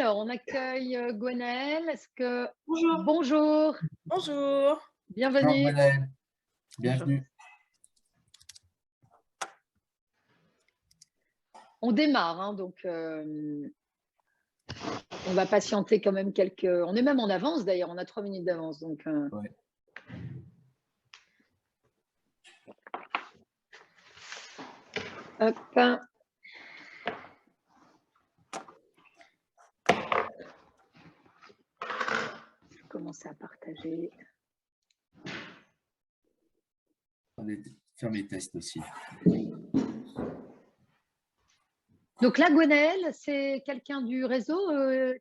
Alors, on accueille Gwenaëlle. Est-ce que... Bonjour. Bonjour. Bonjour. Bonjour Bienvenue. Gwenaëlle, bienvenue. On démarre, hein, donc on va patienter quand même quelques... On est même en avance d'ailleurs, on a 3 minutes d'avance. Donc, Ouais. hop. Je vais commencer à partager. On va faire mes tests aussi. Donc là, Gwenaëlle, c'est quelqu'un du réseau,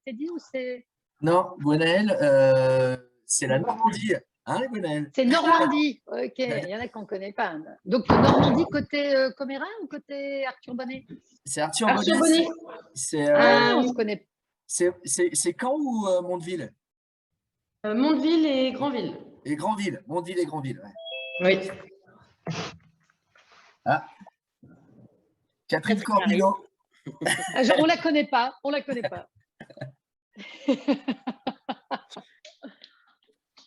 t'as dit, ou c'est... Non, Gwenaëlle, c'est la Normandie. Hein, Gwenaëlle? C'est Normandie. Ok, il y en a qu'on ne connaît pas. Donc Normandie côté Comérin ou côté Arthur Bonnet? C'est Arthur Arthur Bonnet. Bonnet. C'est Ah, on se connaît. c'est Caen ou Mondeville? Mondeville et Granville. Et Granville. Mondeville et Granville. Oui. Ah. Catherine Corbillot. On la connaît pas. On la connaît pas.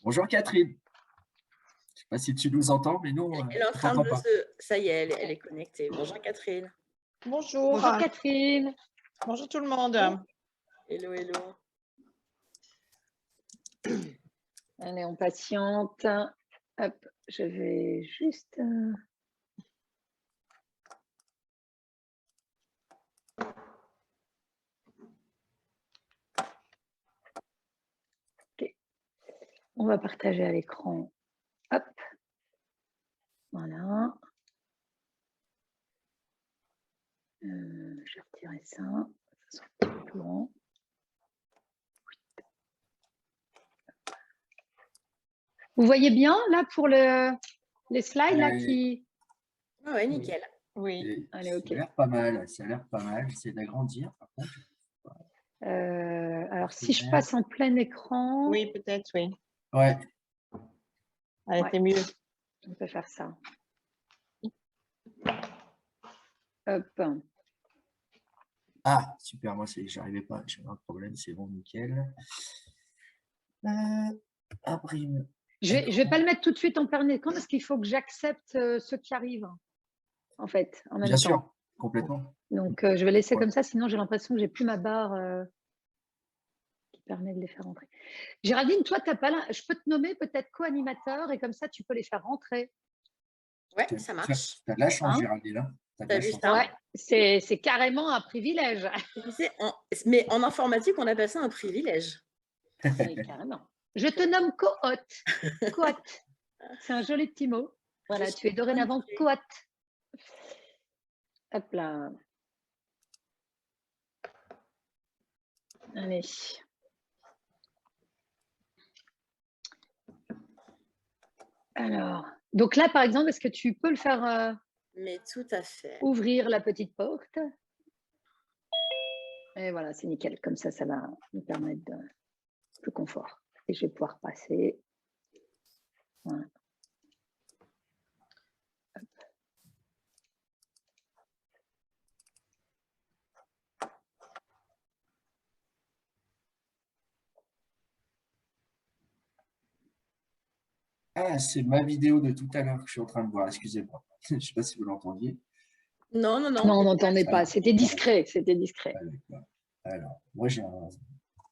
Bonjour Catherine. Je ne sais pas si tu nous entends, mais nous, Elle est en train de se... Ça y est, elle est connectée. Bonjour Catherine. Bonjour. Bonjour Catherine. Bonjour tout le monde. Hello, hello. Allez, on patiente. Hop, je vais juste... Ok. On va partager à l'écran. Hop. Voilà. Je vais retirer ça. Ça sera un peu plus grand. Vous voyez bien là pour les slides là qui... Ah ouais, nickel. Oui, allez, ok. Ça a l'air pas mal. Ça a l'air pas mal. J'essaie d'agrandir par contre. Alors si je passe en plein écran... Oui, peut-être, oui. Ouais. Allez, c'est mieux. On peut faire ça. Hop. Ah, super. Moi, j'arrivais pas. J'avais un problème. C'est bon, nickel. Imprime. Je vais pas le mettre tout de suite en plein écran parce qu'il faut que j'accepte ceux qui arrivent, en fait, en même Bien temps. sûr, complètement. Donc, je vais laisser Ouais. comme ça, sinon j'ai l'impression que j'ai plus ma barre qui permet de les faire rentrer. Géraldine, toi, t'as pas là. Je peux te nommer peut-être co-animateur et comme ça, tu peux les faire rentrer. Ouais, ça marche. Tu as de la chance, Hein? Géraldine. Hein, T'as vu ça? Ouais, c'est carrément un privilège. Mais en informatique, on appelle ça un privilège. Oui, carrément. Je te nomme co-hôte. Co-hôte. C'est un joli petit mot. Voilà, tu es dorénavant co-hôte. Hop là. Allez. Alors, donc là, par exemple, est-ce que tu peux le faire Mais tout à fait. ouvrir la petite porte? Et voilà, c'est nickel. Comme ça, ça va nous permettre de plus confort. Et je vais pouvoir passer. Voilà. Hop. Ah, c'est ma vidéo de tout à l'heure que je suis en train de voir. Excusez-moi. Je ne sais pas si vous l'entendiez. Non, non, non. Non, on n'entendait pas. C'était discret. C'était discret. Alors, moi, j'ai un...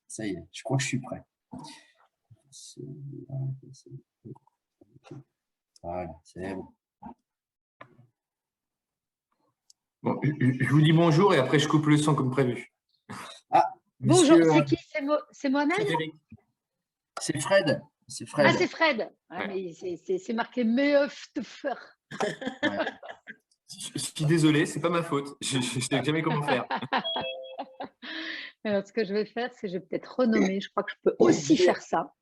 Ça y est, je crois que je suis prêt. Voilà, c'est bon. Bon, je vous dis bonjour et après je coupe le son comme prévu. Ah, bonjour, monsieur, c'est qui? C'est moi-même? c'est Fred. C'est Fred. Ah, c'est Fred. Ah, mais c'est marqué meuf de fer. Ouais. Je suis désolé, c'est pas ma faute. Je ne sais jamais comment faire. Alors, ce que je vais faire, c'est que je vais peut-être renommer. Je crois que je peux aussi faire ça.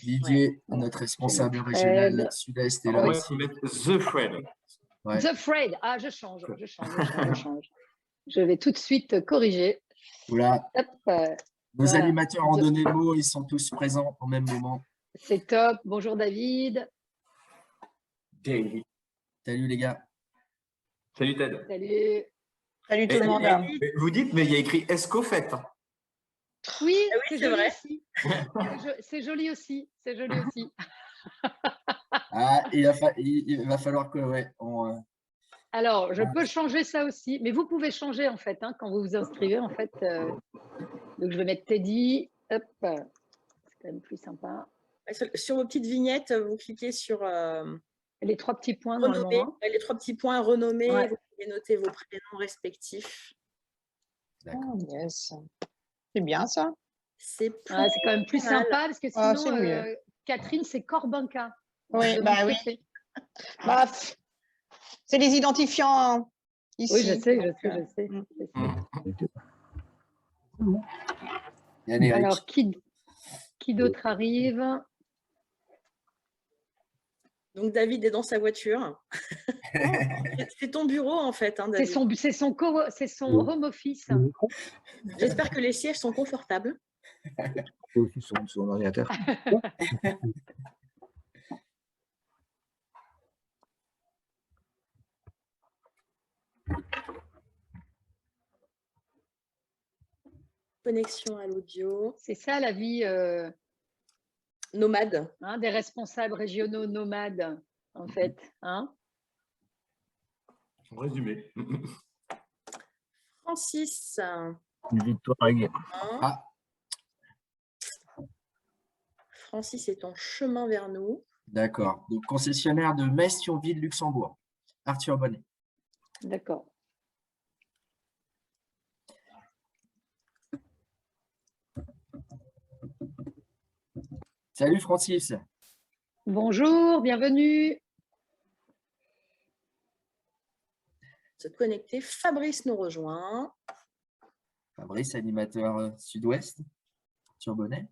Didier, notre responsable régional Sud-Est, est là Moi, aussi. il faut mettre The Fred. Ouais. The Fred. Ah, je change. Je vais tout de suite corriger. Voilà. Hop, Nos voilà. animateurs ont donné le mot, ils sont tous présents au même moment. C'est top. Bonjour David. David. Salut les gars. Salut Ted. Salut. Salut tout le monde. Vous dites, mais il y a écrit Escofette. Oui, Ah oui, c'est c'est joli vrai. aussi. C'est joli aussi. C'est joli aussi. Ah, il va falloir que, ouais, Alors, je peux changer ça aussi, mais vous pouvez changer en fait quand vous vous inscrivez en fait. Donc, je vais mettre Teddy. Hop, c'est quand même plus sympa. Sur vos petites vignettes, vous cliquez sur Les 3 petits points renommer, normalement. les 3 petits points renommer, Ouais. vous pouvez noter vos prénoms respectifs. d'accord. Oh, yes. C'est bien ça. C'est Ouais, c'est quand même plus pas mal. sympa parce que Ah, sinon, c'est mieux. Catherine, c'est Corbinca. On Oui, se demande bah ce oui. que c'est. Bah, pff, c'est les identifiants ici. Oui, je sais, donc, je sais. mm. Je sais. Yann Eric. Alors, qui d'autre arrive? Donc, David est dans sa voiture. C'est ton bureau, en fait, hein, C'est David. son home office. J'espère que les sièges sont confortables. C'est aussi son ordinateur. Connexion à l'audio. C'est ça la vie Nomade. des responsables régionaux nomades, en fait. Résumé. Francis. Une victoire avec. Ah, Francis est en chemin vers nous. d'accord. Donc, concessionnaire de Metz-Thionville, Luxembourg. Arthur Bonnet. D'accord. Salut Francis. Bonjour, bienvenue. Se connecter. Fabrice nous rejoint. Fabrice, animateur sud-ouest. Arthur Bonnet.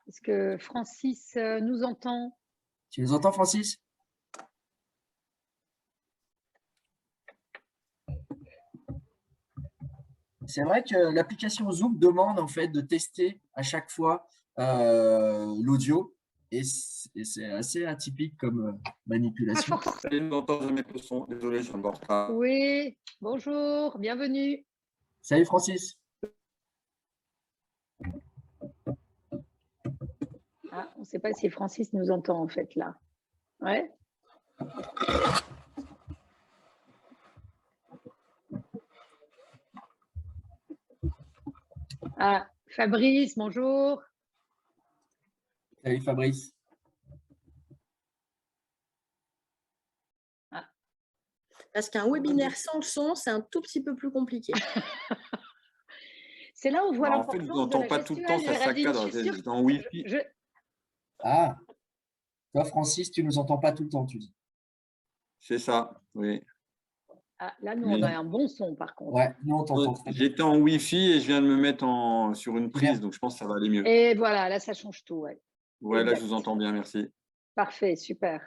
Est-ce que Francis nous entend? Tu nous entends, Francis? C'est vrai que l'application Zoom demande en fait de tester à chaque fois l'audio et c'est assez atypique comme manipulation. Je n'entends jamais le son. Désolé, je suis en retard. Oui, bonjour, bienvenue. Salut Francis. Ah, on ne sait pas si Francis nous entend en fait là. Ouais. Ah, Fabrice, bonjour. Salut Fabrice. Parce qu'un webinaire sans le son, c'est un tout petit peu plus compliqué. C'est là où on voit En fait, je l'importance vous de la entends pas tout le temps, ça gestuelle, Géraldine. saccade. Je suis sûre C'est en Wi-Fi. Ah, toi Francis, tu nous entends pas tout le temps, tu dis. C'est ça, oui. Ah, là, nous, Mais- on a un bon son par contre. Ouais, nous on t'entend très bien. J'étais en Wi-Fi et je viens de me mettre sur une prise, Bien. donc je pense que ça va aller mieux. Et voilà, là, ça change tout. Ouais. Ouais, là, je exact. vous entends bien, merci. Parfait, super.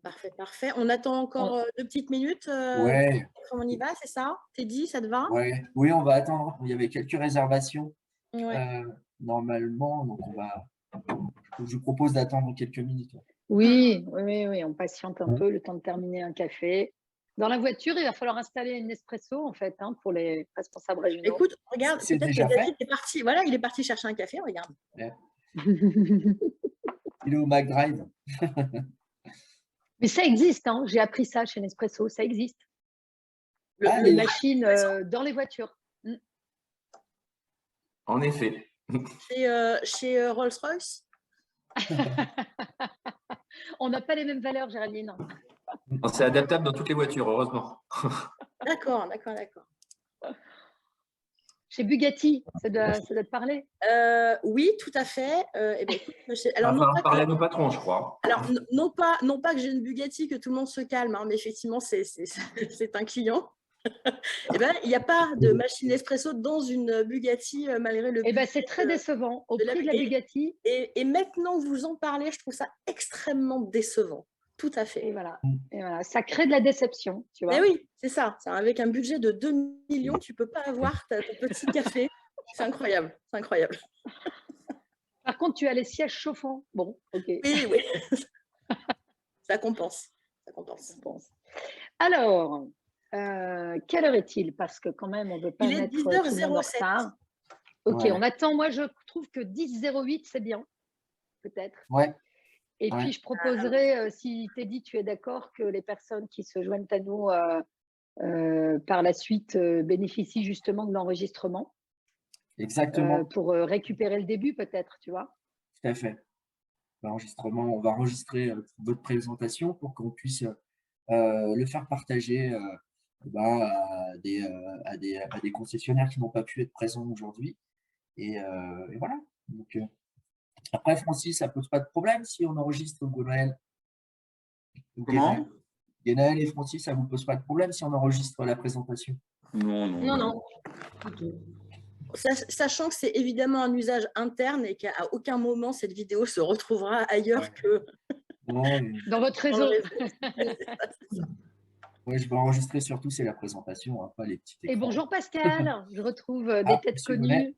Parfait, parfait. On attend encore 2 petites minutes. Ouais, On y va, c'est ça? Teddy, ça te va? ouais. Oui, on va attendre. Il y avait quelques réservations Ouais. normalement, donc je vous propose d'attendre quelques minutes. Oui, oui, on patiente un peu, le temps de terminer un café. Dans la voiture, il va falloir installer une espresso en fait pour les responsables régionaux. Écoute, regarde, C'est peut-être déjà que David fait est parti. Voilà, il est parti chercher un café, regarde. Il est au McDrive. Mais ça existe, j'ai appris ça chez Nespresso, ça existe. Ah, Les les- machines dans les voitures. En effet. Chez Rolls-Royce? On n'a pas les mêmes valeurs, Géraldine. C'est adaptable dans toutes les voitures, heureusement. D'accord, d'accord, d'accord. Chez Bugatti, ça doit te parler. Oui, tout à fait. Eh ben, écoute, alors, On non va pas parler à que, nos patrons, je crois. alors, non pas que j'ai une Bugatti, que tout le monde se calme, mais effectivement, c'est un client. Eh ben, il n'y a pas de machine espresso dans une Bugatti, malgré le Eh ben, budget c'est très décevant. Au de la prix de la Bugatti, Et maintenant que vous en parlez, je trouve ça extrêmement décevant. Tout à fait. et voilà, ça crée de la déception, tu vois. Mais oui, c'est ça. Avec un budget de 2 millions, tu ne peux pas avoir ton petit café. C'est incroyable. C'est incroyable. Par contre, tu as les sièges chauffants. Bon, ok. Oui, oui. Ça compense. Ça compense. Je pense. Alors, Quelle heure est-il? Parce que quand même, on ne veut pas Il est mettre tout le monde en 10h07. retard. Ok, Ouais. on attend. Moi, je trouve que 10h08, c'est bien, peut-être. Ouais. Et Ouais. puis, je proposerais, si Teddy, tu es d'accord, que les personnes qui se joignent à nous par la suite bénéficient justement de l'enregistrement Exactement, pour récupérer le début, peut-être, tu vois. tout à fait. L'enregistrement, on va enregistrer votre présentation pour qu'on puisse le faire partager à des concessionnaires qui n'ont pas pu être présents aujourd'hui. Et voilà. Donc, après, Francis, ça ne pose pas de problème si on enregistre Gwenaël. Comment? Gwenaël et Francis, ça ne vous pose pas de problème si on enregistre la présentation? Non, Non, non. Sachant que c'est évidemment un usage interne et qu'à aucun moment cette vidéo se retrouvera ailleurs que dans votre réseau. dans le réseau. Oui, je vais enregistrer surtout, c'est la présentation, hein, pas les petits écrans. Et bonjour Pascal, je retrouve des têtes monsieur connues. Bonnet.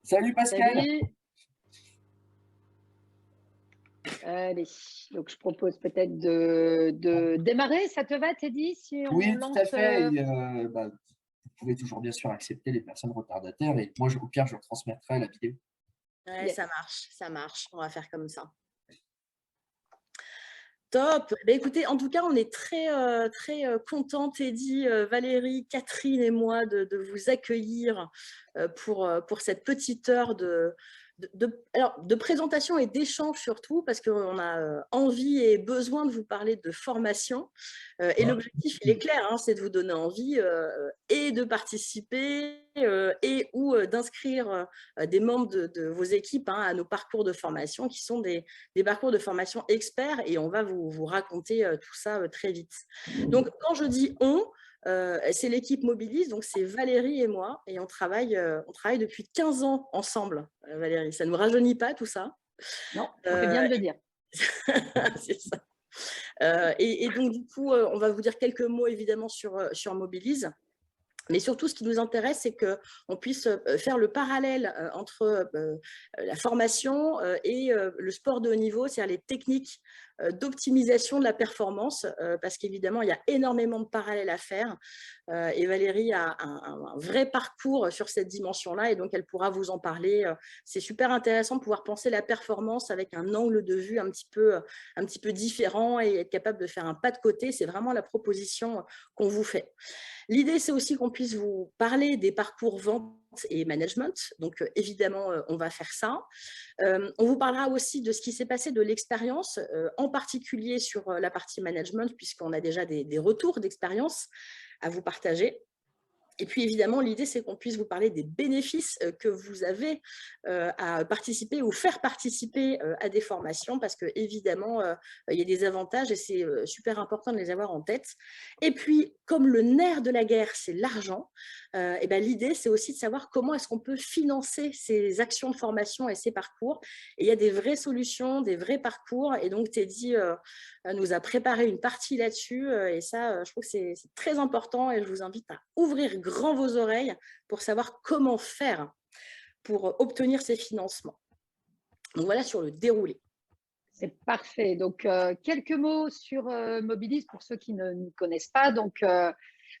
Salut Pascal. Salut. Allez, donc je propose peut-être de démarrer. Ça te va, Teddy, si on Oui, lance, tout à fait. Et, vous pouvez toujours bien sûr accepter les personnes retardataires et moi, au pire, je transmettrai la vidéo. Ouais, Yes. ça marche. On va faire comme ça. Top. Bah, écoutez, en tout cas, on est très contents, Teddy, Valérie, Catherine et moi, de vous accueillir pour cette petite heure de présentation et d'échange surtout, parce qu'on a envie et besoin de vous parler de formation. Et l'objectif, il est clair, hein, c'est de vous donner envie et de participer et ou d'inscrire des membres de vos équipes à nos parcours de formation qui sont des parcours de formation experts, et on va vous raconter tout ça très vite. Donc, quand je dis « on », c'est l'équipe Mobilise, donc c'est Valérie et moi, et on travaille depuis 15 ans ensemble, Valérie. Ça ne nous rajeunit pas tout ça? Non, c'est bien de le dire. C'est ça. Et donc, du coup, on va vous dire quelques mots évidemment sur Mobilise. Mais surtout, ce qui nous intéresse, c'est qu'on puisse faire le parallèle entre la formation et le sport de haut niveau, c'est-à-dire les techniques d'optimisation de la performance, parce qu'évidemment, il y a énormément de parallèles à faire. Et Valérie a un vrai parcours sur cette dimension-là, et donc elle pourra vous en parler. C'est super intéressant de pouvoir penser la performance avec un angle de vue un petit peu différent et être capable de faire un pas de côté. C'est vraiment la proposition qu'on vous fait. L'idée, c'est aussi qu'on puisse vous parler des parcours vente et management. Donc, évidemment, on va faire ça. On vous parlera aussi de ce qui s'est passé de l'expérience, en particulier sur la partie management, puisqu'on a déjà des retours d'expérience à vous partager. Et puis, évidemment, l'idée, c'est qu'on puisse vous parler des bénéfices que vous avez à participer ou faire participer à des formations, parce qu'évidemment, il y a des avantages et c'est super important de les avoir en tête. Et puis, comme le nerf de la guerre, c'est l'argent, et ben, l'idée, c'est aussi de savoir comment est-ce qu'on peut financer ces actions de formation et ces parcours. Et il y a des vraies solutions, des vrais parcours. Et donc, Teddy nous a préparé une partie là-dessus. Et ça, je trouve que c'est très important. Et je vous invite à ouvrir grand vos oreilles pour savoir comment faire pour obtenir ces financements. Donc, voilà sur le déroulé. C'est parfait. Donc, quelques mots sur Mobilise pour ceux qui ne nous connaissent pas. Donc,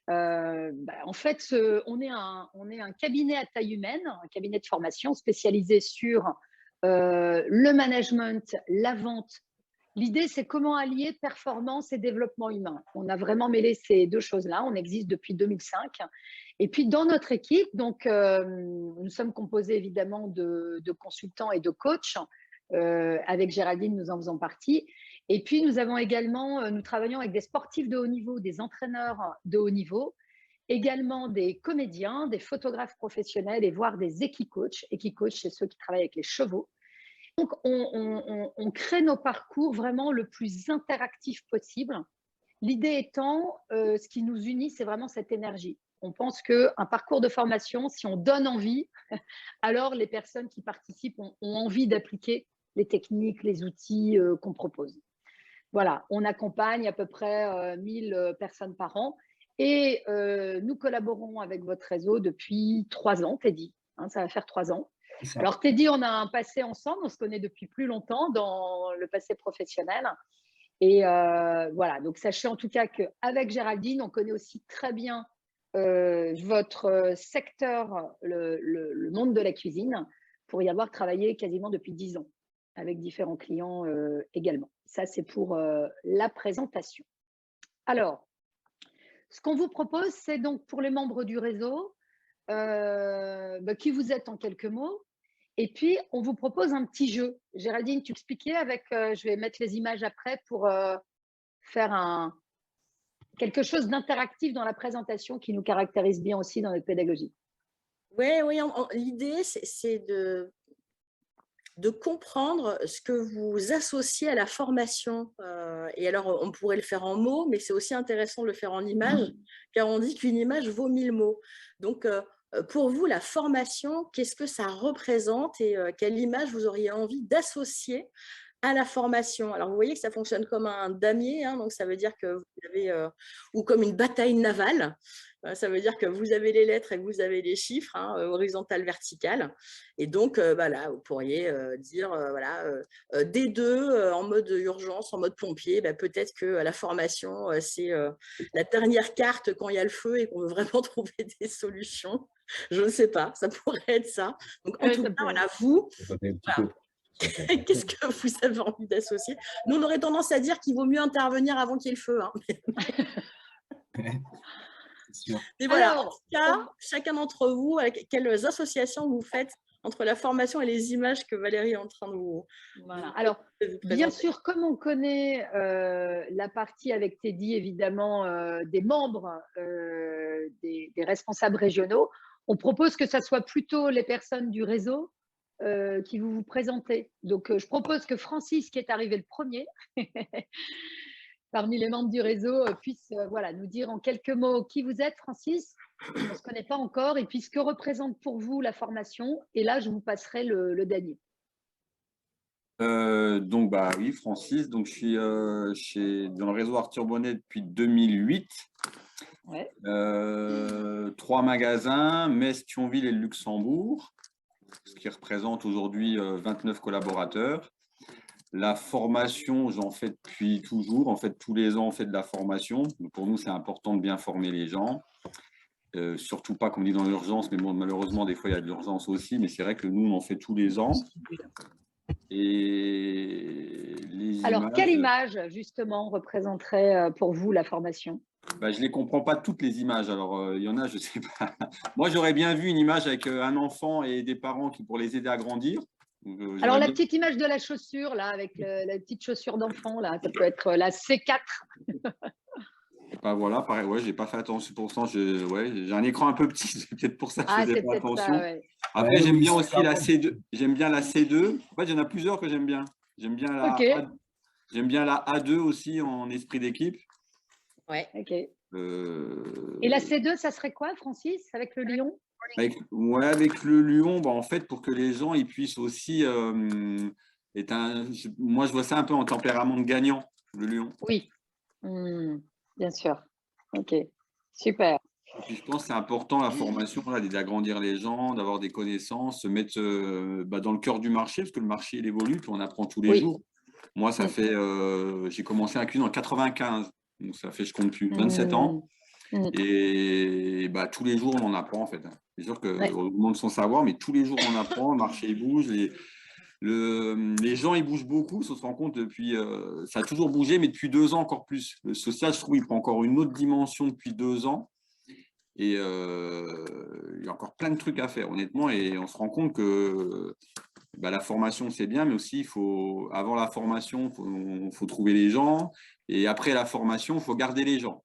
en fait, on est un cabinet à taille humaine, un cabinet de formation spécialisé sur le management, la vente. L'idée, c'est comment allier performance et développement humain. On a vraiment mêlé ces deux choses-là. On existe depuis 2005. Et puis, dans notre équipe, donc, nous sommes composés évidemment de consultants et de coachs. Avec Géraldine, nous en faisons partie. Et puis, nous travaillons avec des sportifs de haut niveau, des entraîneurs de haut niveau, également des comédiens, des photographes professionnels et voire des équicoachs. Équicoachs, c'est ceux qui travaillent avec les chevaux. Donc, on crée nos parcours vraiment le plus interactif possible. L'idée étant, ce qui nous unit, c'est vraiment cette énergie. On pense qu'un parcours de formation, si on donne envie, alors les personnes qui participent ont envie d'appliquer les techniques, les outils qu'on propose. Voilà, on accompagne à peu près 1000 personnes par an et nous collaborons avec votre réseau depuis 3 ans, Teddy. Ça va faire 3 ans. Alors, Teddy, on a un passé ensemble, on se connaît depuis plus longtemps dans le passé professionnel. Et voilà, donc sachez en tout cas qu'avec Géraldine, on connaît aussi très bien votre secteur, le monde de la cuisine, pour y avoir travaillé quasiment depuis 10 ans, avec différents clients également. Ça, c'est pour la présentation. Alors, ce qu'on vous propose, c'est donc pour les membres du réseau, qui vous êtes en quelques mots, et puis on vous propose un petit jeu. Géraldine, tu expliquais avec, je vais mettre les images après pour faire quelque chose d'interactif dans la présentation qui nous caractérise bien aussi dans notre pédagogie. Oui, l'idée, c'est de comprendre ce que vous associez à la formation. Et alors, on pourrait le faire en mots, mais c'est aussi intéressant de le faire en images, car on dit qu'une image vaut 1000 mots. Donc, pour vous, la formation, qu'est-ce que ça représente et quelle image vous auriez envie d'associer à la formation? Alors, vous voyez que ça fonctionne comme un damier, hein, donc ça veut dire que vous avez, ou comme une bataille navale, ça veut dire que vous avez les lettres et que vous avez les chiffres, hein, horizontales, verticales. Et donc, là, vous pourriez dire, D2 en mode urgence, en mode pompier, peut-être que la formation, c'est la dernière carte quand il y a le feu et qu'on veut vraiment trouver des solutions. Je ne sais pas, ça pourrait être ça. Donc, en tout cas, voilà, vous, qu'est-ce que vous avez envie d'associer? Nous, on aurait tendance à dire qu'il vaut mieux intervenir avant qu'il y ait le feu. Hein. Mais voilà, alors, en tout cas, chacun d'entre vous, quelles associations vous faites entre la formation et les images que Valérie est en train de vous Voilà. Alors, bien sûr, comme on connaît la partie avec Teddy, évidemment, des membres, des responsables régionaux, on propose que ce soit plutôt les personnes du réseau qui vous présentez. Donc, je propose que Francis, qui est arrivé le premier, parmi les membres du réseau, puisse nous dire en quelques mots qui vous êtes, Francis. On ne se connaît pas encore. Et puis, ce que représente pour vous la formation. Et là, je vous passerai le Danier. Donc, oui, Francis. Donc, je suis dans le réseau Arthur Bonnet depuis 2008. Ouais. 3 magasins, Metz, Thionville et Luxembourg, ce qui représente aujourd'hui 29 collaborateurs. La formation, j'en fais depuis toujours. En fait, tous les ans, on fait de la formation. Donc, pour nous, c'est important de bien former les gens. Surtout pas, comme on dit, dans l'urgence, mais bon, malheureusement, des fois, il y a de l'urgence aussi. Mais c'est vrai que nous, on en fait tous les ans. Et alors, quelle image, justement, représenterait pour vous la formation? Je ne les comprends pas toutes les images. Alors, il y en a, je ne sais pas. Moi, j'aurais bien vu une image avec un enfant et des parents pour les aider à grandir. Donc, alors, la petite image de la chaussure, là, avec la petite chaussure d'enfant, là, ça peut être la C4. Voilà, pareil, ouais, j'ai pas fait attention pour ça. J'ai un écran un peu petit, c'est peut-être pour ça que je faisais pas attention. Ça, ouais. Après, j'aime bien aussi la C2. J'aime bien la C2. En fait, il y en a plusieurs que j'aime bien. J'aime bien la A2 aussi en esprit d'équipe. Ouais. Ok. Et la C2, ça serait quoi, Francis, avec le lion? Avec le lion, en fait, pour que les gens ils puissent aussi moi, je vois ça un peu en tempérament de gagnant, le lion. Oui, bien sûr. Ok, super. Et puis, je pense que c'est important la formation, d'agrandir les gens, d'avoir des connaissances, se mettre dans le cœur du marché, parce que le marché il évolue, puis on apprend tous les jours. Moi, ça fait, j'ai commencé à cuisiner en 95, donc ça fait, je compte plus, 27 ans. Et tous les jours, on en apprend en fait. C'est sûr qu'on demande son savoir, mais tous les jours, on apprend, le marché il bouge, les gens ils bougent beaucoup, ça se rend compte depuis, ça a toujours bougé, mais depuis 2 ans encore plus. Le social, je trouve, il prend encore une autre dimension depuis 2 ans. Et il y a encore plein de trucs à faire, honnêtement, et on se rend compte que la formation, c'est bien, mais aussi, avant la formation, il faut trouver les gens, et après la formation, il faut garder les gens.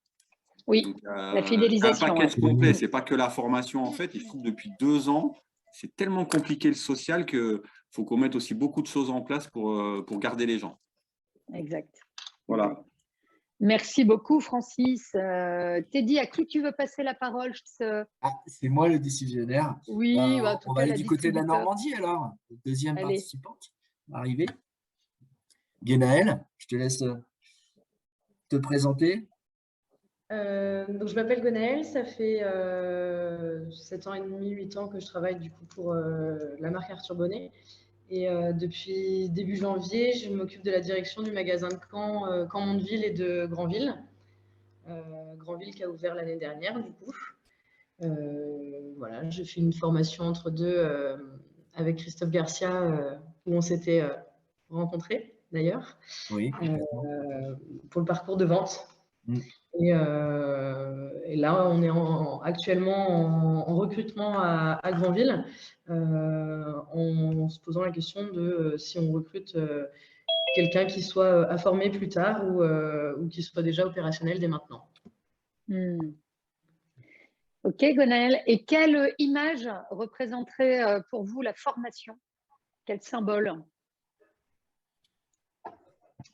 Oui, donc, la fidélisation. C'est un package complet, c'est pas que la formation, en fait. Il trouve depuis 2 ans, c'est tellement compliqué le social qu'il faut qu'on mette aussi beaucoup de choses en place pour garder les gens. Exact. Voilà. Merci beaucoup, Francis. Teddy, à qui tu veux passer la parole? C'est moi le décisionnaire. Oui, on va aller du côté de la Normandie alors. Deuxième participante arrivée. Guénaëlle, je te laisse te présenter. Donc, je m'appelle Guénaëlle, ça fait 7 ans et demi, 8 ans que je travaille du coup pour la marque Arthur Bonnet. Et depuis début janvier, je m'occupe de la direction du magasin de Caen, Caen-Mondeville et de Granville. Granville qui a ouvert l'année dernière, du coup. Voilà, je fais une formation entre deux avec Christophe Garcia, où on s'était rencontrés d'ailleurs, Oui. pour le parcours de vente. Et là, on est actuellement en recrutement à Granville, en se posant la question de si on recrute quelqu'un qui soit à former plus tard ou qui soit déjà opérationnel dès maintenant. Ok, Gwenaëlle. Et quelle image représenterait pour vous la formation? Quel symbole?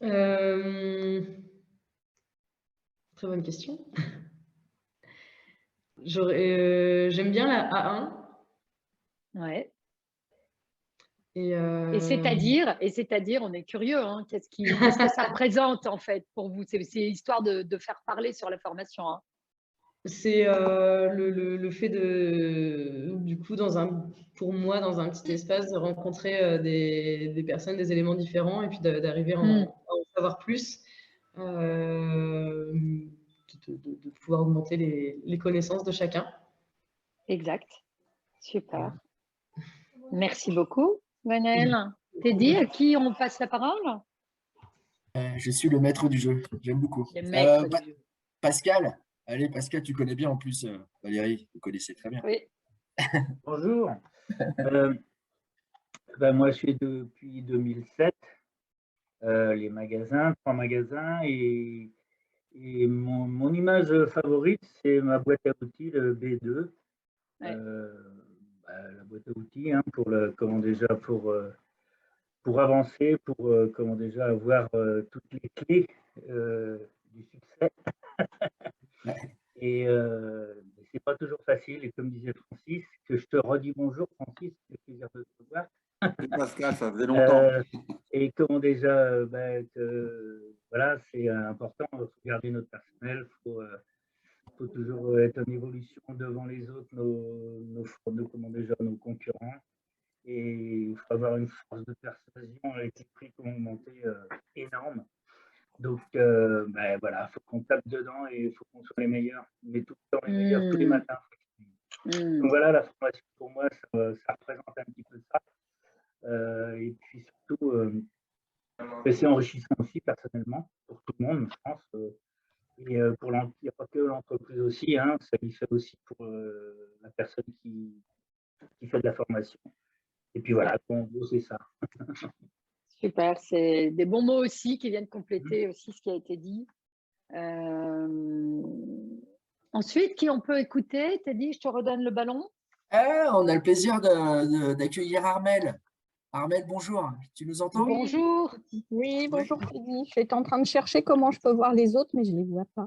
Très bonne question. J'aime bien la A1. Ouais. Et c'est-à-dire, on est curieux, hein, qu'est-ce que ça représente en fait pour vous? C'est histoire de faire parler sur la formation. Hein. C'est le fait du coup, pour moi, dans un petit espace, de rencontrer des personnes, des éléments différents et puis d'arriver à en savoir plus, de pouvoir augmenter les connaissances de chacun. Exact. Super. Merci beaucoup, Gwenaëlle. Teddy, à qui on passe la parole? Je suis le maître du jeu. J'aime beaucoup. Le maître du jeu. Pascal. Allez, Pascal, tu connais bien en plus. Valérie, vous connaissez très bien. Oui. Bonjour. Moi, je suis depuis 2007. Les magasins, 3 magasins. Et mon image favorite, c'est ma boîte à outils, le B2. Ouais. La boîte à outils, hein, pour avancer, pour avoir toutes les clés du succès. Et c'est pas toujours facile. Et comme disait Francis, que je te redis bonjour, Francis, c'est un plaisir de te voir. Pascal, ça faisait longtemps. Et comment voilà, c'est important. Il faut garder notre personnel. Il faut toujours être en évolution devant les autres, nos concurrents. Et il faut avoir une force de persuasion avec des prix qui ont augmenté énorme. Donc, voilà, il faut qu'on tape dedans et il faut qu'on soit les meilleurs, mais tout le temps les meilleurs, tous les matins. Donc voilà, la formation pour moi, ça représente un petit peu ça. Et puis surtout, c'est enrichissant aussi personnellement pour tout le monde, je pense. Et pour pas que l'entreprise aussi, hein, ça lui fait aussi pour la personne qui fait de la formation. Et puis voilà, en gros, c'est ça. Super, c'est des bons mots aussi qui viennent compléter aussi ce qui a été dit. Ensuite, qui on peut écouter? Teddy, je te redonne le ballon. On a le plaisir d'accueillir Armelle. Armelle, bonjour. Tu nous entends? Bonjour. Oui, bonjour Teddy. J'étais en train de chercher comment je peux voir les autres, mais je ne les vois pas.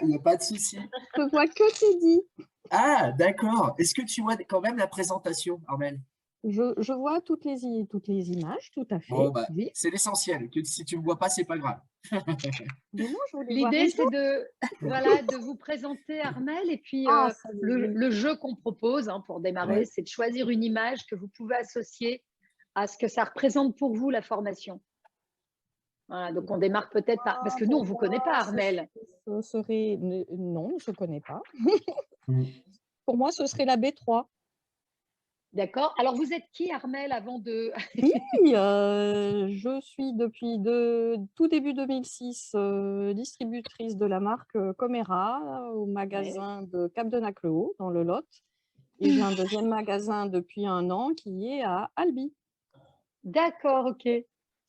Il n'y a pas de souci. Je ne vois que Teddy. Ah, d'accord. Est-ce que tu vois quand même la présentation, Armelle? Je vois toutes les images, tout à fait. Bon, oui. c'est l'essentiel. Si tu ne me vois pas, ce n'est pas grave. L'idée, c'est de vous présenter Armelle et puis le jeu qu'on propose hein, pour démarrer, c'est de choisir une image que vous pouvez associer à ce que ça représente pour vous la formation. Voilà, donc on démarre peut-être par… Parce que nous, on ne vous connaît pas, Armelle. Non, je ne connais pas. Pour moi, ce serait la B3. D'accord. Alors, vous êtes qui, Armelle, avant de… Oui, je suis depuis tout début 2006 distributrice de la marque Comera au magasin de Cap-de-Nac-le-Haut, dans le Lot. Et j'ai un deuxième magasin depuis 1 an qui est à Albi. D'accord, ok.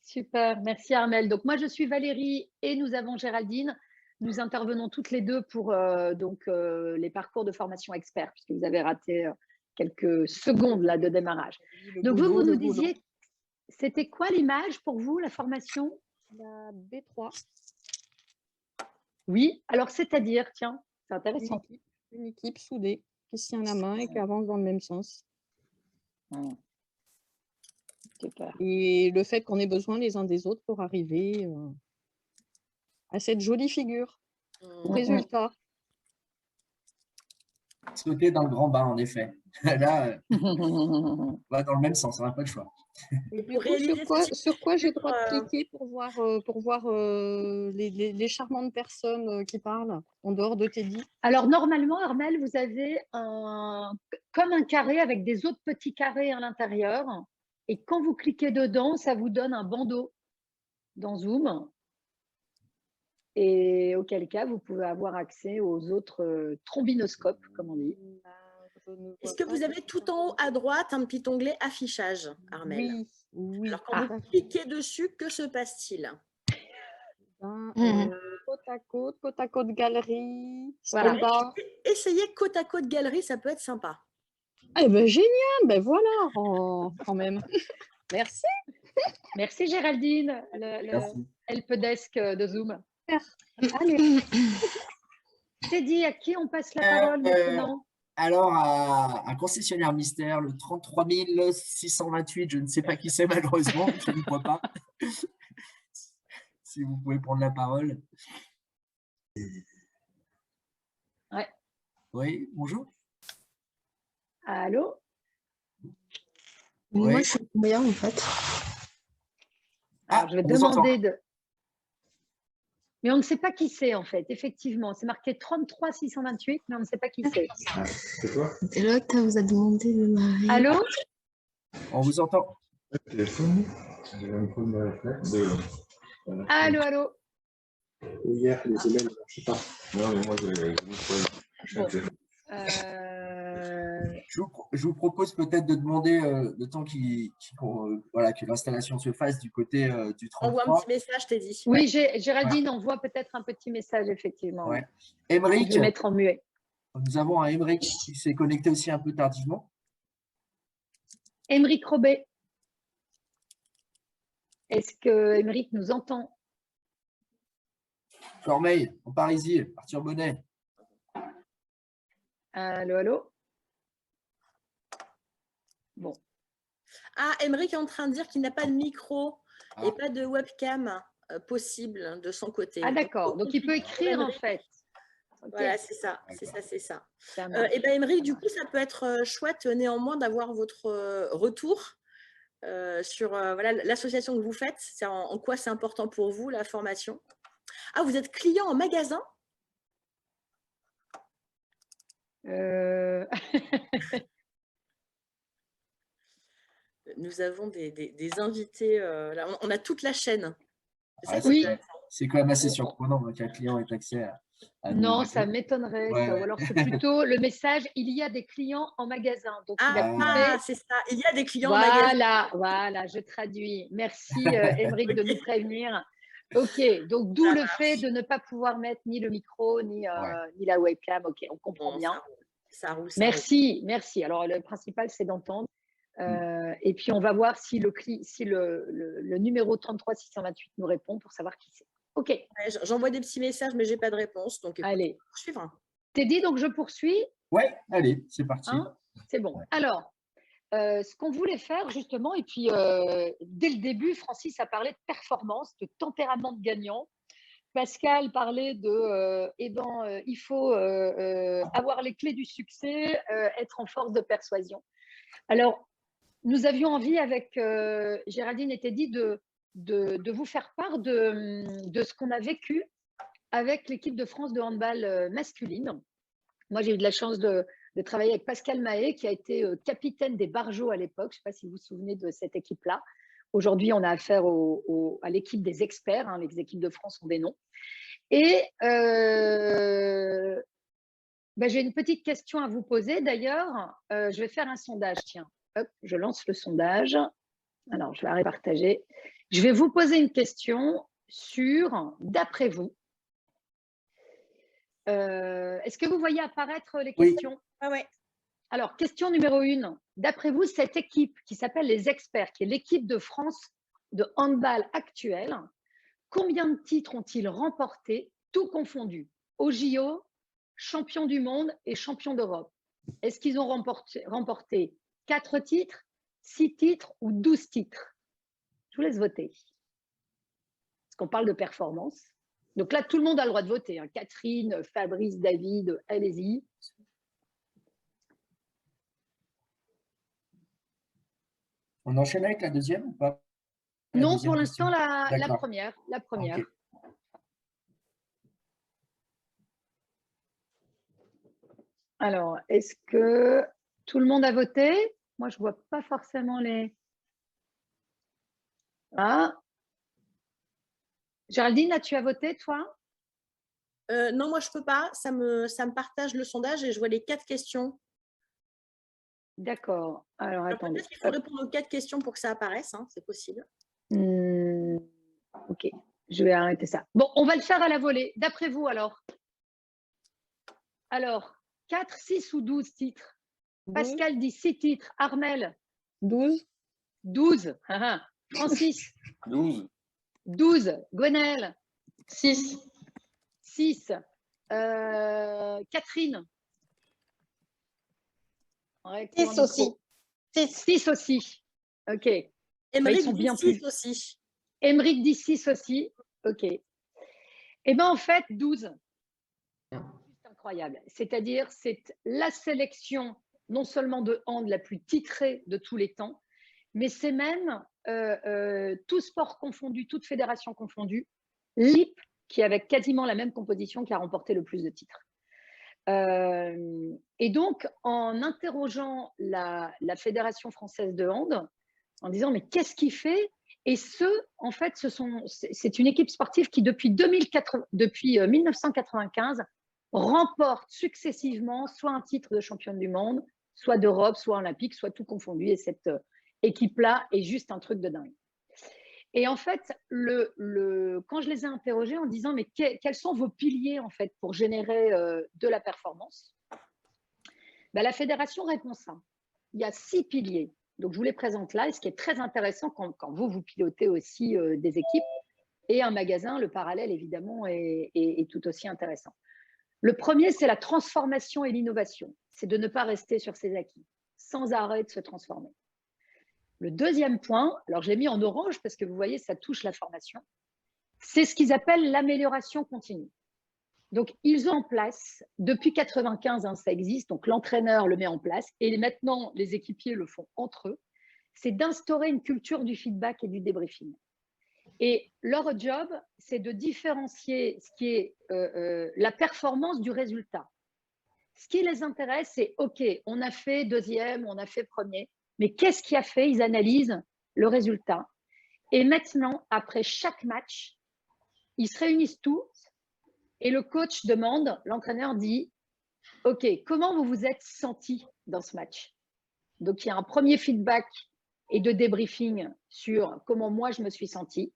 Super, merci Armelle. Donc, moi, je suis Valérie et nous avons Géraldine. Nous intervenons toutes les deux pour les parcours de formation expert, puisque vous avez raté… quelques secondes là, de démarrage. Donc, vous nous disiez, c'était quoi l'image pour vous, la formation? La B3. Oui, alors c'est-à-dire, tiens, c'est intéressant. Une équipe soudée, qui se tient la main et qui avance dans le même sens. Super. Et le fait qu'on ait besoin les uns des autres pour arriver à cette jolie figure. Résultat. sauter dans le grand bain, en effet. Là, on va dans le même sens, on n'a pas le choix. Et du coup, sur quoi j'ai le droit de cliquer pour voir les charmantes personnes qui parlent en dehors de Teddy? Alors, normalement, Armel, vous avez comme un carré avec des autres petits carrés à l'intérieur. Et quand vous cliquez dedans, ça vous donne un bandeau dans Zoom. Et auquel cas, vous pouvez avoir accès aux autres trombinoscopes, comme on dit. Est-ce que vous avez tout en haut à droite un petit onglet affichage, Armel? Oui, oui. Alors, quand vous cliquez dessus, que se passe-t-il? Côte à côte galerie. Voilà. Essayez côte à côte galerie, ça peut être sympa. Eh ben génial, ben voilà, quand même. Merci. Merci Géraldine, le helpdesk de Zoom. Allez. Teddy, à qui on passe la parole maintenant? Alors, un concessionnaire mystère, le 33 628, je ne sais pas qui c'est malheureusement, je ne vois pas. Si vous pouvez prendre la parole. Ouais. Oui, bonjour. Allô? Oui. Moi, je suis combien en fait? Alors, je vais demander de... Mais on ne sait pas qui c'est en fait, effectivement. C'est marqué 33 628, mais on ne sait pas qui c'est. C'est quoi? Et là, vous a demandé de marier. Allô? On vous entend. Téléphone. Allô, allô? Hier, les emails, je ne sais pas. Non, mais moi, Je vous propose peut-être de demander le temps que l'installation se fasse du côté du 33. Envoie un petit message, Teddy. Oui, Géraldine envoie peut-être un petit message, effectivement. Ouais. Émeric, je vais mettre en muet. Nous avons un Émeric qui s'est connecté aussi un peu tardivement. Émeric Robet. Est-ce que Émeric nous entend? Cormeil, en Parisie, Arthur Bonnet. Allô, allô? Bon. Ah, Émeric est en train de dire qu'il n'a pas de micro et pas de webcam possible de son côté. Ah, d'accord. Donc, il peut écrire en fait. Okay. Voilà, c'est ça. C'est ça. Et bien, Émeric, du coup, ça peut être chouette néanmoins d'avoir votre retour sur l'association que vous faites. En quoi c'est important pour vous, la formation? Ah, vous êtes client en magasin? Nous avons des invités. Là, on a toute la chaîne. Oui. C'est quand même assez surprenant qu'un client ait accès à non, ça m'étonnerait. Ouais. Ou alors, c'est plutôt le message, il y a des clients en magasin. Donc, c'est ça. Il y a des clients en magasin. Voilà, je traduis. Merci, Émeric, de nous prévenir. OK, donc d'où le fait de ne pas pouvoir mettre ni le micro, ni la webcam. OK, on comprend bien. Ça roule. Merci. Alors, le principal, c'est d'entendre. Et puis, on va voir si le numéro 33 628 nous répond pour savoir qui c'est. OK. J'envoie des petits messages, mais je n'ai pas de réponse. Donc, allez. Poursuivre. Teddy, donc je poursuis? Oui, allez, c'est parti. C'est bon. Alors, ce qu'on voulait faire, justement, et puis dès le début, Francis a parlé de performance, de tempérament de gagnant. Pascal parlait de il faut avoir les clés du succès, être en force de persuasion. Alors, nous avions envie avec Géraldine et Teddy de vous faire part de ce qu'on a vécu avec l'équipe de France de handball masculine. Moi, j'ai eu de la chance de travailler avec Pascal Mahé, qui a été capitaine des Barjots à l'époque. Je ne sais pas si vous vous souvenez de cette équipe-là. Aujourd'hui, on a affaire à l'équipe des experts. Les équipes de France ont des noms. Et j'ai une petite question à vous poser. D'ailleurs, je vais faire un sondage. Tiens, hop, je lance le sondage. Alors, je vais arrêter de partager. Je vais vous poser une question sur, d'après vous, est-ce que vous voyez apparaître les questions? Oui. Alors, question numéro 1. D'après vous, cette équipe qui s'appelle les experts, qui est l'équipe de France de handball actuelle, combien de titres ont-ils remportés, tout confondu, au JO, champion du monde et champion d'Europe? Est-ce qu'ils ont remporté 4 titres, 6 titres ou 12 titres? Je vous laisse voter. Parce qu'on parle de performance. Donc là, tout le monde a le droit de voter. Catherine, Fabrice, David, allez-y. On enchaîne avec la deuxième ou pas? Non, pour l'instant, la première. Okay. Alors, est-ce que tout le monde a voté? Moi, je ne vois pas forcément les… Ah. Géraldine, as-tu à voter, toi? Non, moi, je ne peux pas. Ça me partage le sondage et je vois les 4 questions. D'accord. Alors, attendez. Peut-être qu'il faut répondre aux 4 questions pour que ça apparaisse. Hein, c'est possible. Ok, je vais arrêter ça. Bon, on va le faire à la volée. D'après vous, alors? Alors, 4, 6 ou 12 titres? 12. Pascal dit 6 titres. Armel? 12. 12. Francis? 12. 12. Gwenaëlle? 6. 6. Catherine? 6 aussi. 6 aussi. Ok. Émeric ils sont bien dit 6 plus. aussi. Émeric dit 6 aussi. Ok. Eh bien, en fait, 12. C'est incroyable. C'est-à-dire, c'est la sélection non seulement de hand la plus titrée de tous les temps, mais c'est même, tout sport confondu, toute fédération confondue, l'IP, qui avec quasiment la même composition, qui a remporté le plus de titres. Et donc, en interrogeant la Fédération française de hand, en disant, mais qu'est-ce qui fait? Et en fait, c'est une équipe sportive qui, depuis 1995, remporte successivement soit un titre de championne du monde, soit d'Europe, soit olympique, soit tout confondu. Et cette équipe-là est juste un truc de dingue. Et en fait, quand je les ai interrogés en disant, mais quels sont vos piliers en fait pour générer de la performance, ben, la fédération répond ça. Il y a 6 piliers. Donc, je vous les présente là. Et ce qui est très intéressant quand vous pilotez aussi des équipes et un magasin, le parallèle, évidemment, est tout aussi intéressant. Le premier, c'est la transformation et l'innovation. C'est de ne pas rester sur ses acquis, sans arrêt de se transformer. Le deuxième point, alors je l'ai mis en orange parce que vous voyez, ça touche la formation, c'est ce qu'ils appellent l'amélioration continue. Donc, ils ont en place, depuis 1995, ça existe, donc l'entraîneur le met en place et maintenant, les équipiers le font entre eux, c'est d'instaurer une culture du feedback et du débriefing. Et leur job, c'est de différencier ce qui est la performance du résultat. Ce qui les intéresse, c'est OK, on a fait deuxième, on a fait premier, mais qu'est-ce qui a fait? Ils analysent le résultat. Et maintenant, après chaque match, ils se réunissent tous et le coach demande, l'entraîneur dit, OK, comment vous vous êtes senti dans ce match? Donc, il y a un premier feedback et de débriefing sur comment moi je me suis senti.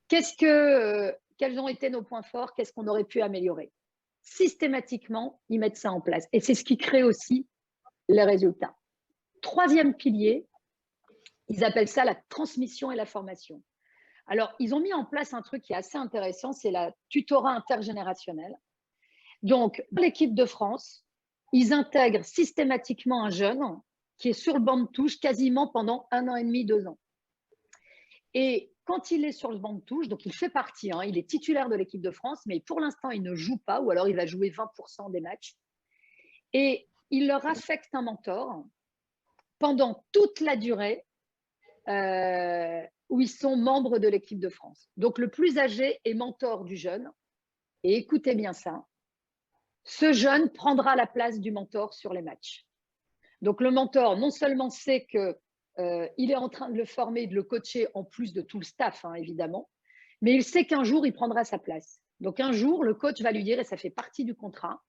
Quels ont été nos points forts? Qu'est-ce qu'on aurait pu améliorer? Systématiquement, ils mettent ça en place. Et c'est ce qui crée aussi les résultats. Troisième pilier, ils appellent ça la transmission et la formation. Alors, ils ont mis en place un truc qui est assez intéressant, c'est la tutorat intergénérationnel. Donc, dans l'équipe de France, ils intègrent systématiquement un jeune qui est sur le banc de touche quasiment pendant 1 an et demi, 2 ans. Et quand il est sur le banc de touche, donc il fait partie, il est titulaire de l'équipe de France, mais pour l'instant, il ne joue pas, ou alors il va jouer 20% des matchs. Et il leur affecte un mentor pendant toute la durée où ils sont membres de l'équipe de France. Donc, le plus âgé est mentor du jeune. Et écoutez bien ça, ce jeune prendra la place du mentor sur les matchs. Donc, le mentor, non seulement sait que il est en train de le former et de le coacher en plus de tout le staff, évidemment, mais il sait qu'un jour, il prendra sa place. Donc, un jour, le coach va lui dire, et ça fait partie du contrat,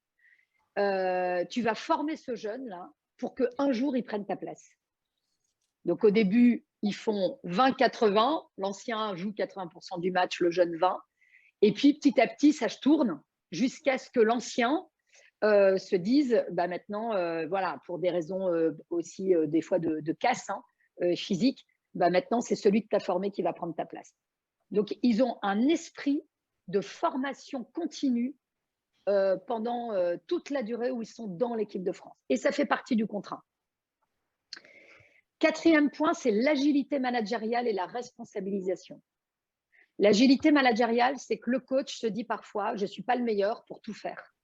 tu vas former ce jeune-là pour qu'un jour, il prenne ta place. Donc, au début, ils font 20-80, l'ancien joue 80% du match, le jeune 20, et puis petit à petit, ça se tourne jusqu'à ce que l'ancien se dise, maintenant, voilà, pour des raisons aussi des fois de casse physique, maintenant, c'est celui que tu as formé qui va prendre ta place. Donc, ils ont un esprit de formation continue pendant toute la durée où ils sont dans l'équipe de France. Et ça fait partie du contrat. Quatrième point, c'est l'agilité managériale et la responsabilisation. L'agilité managériale, c'est que le coach se dit parfois, je ne suis pas le meilleur pour tout faire.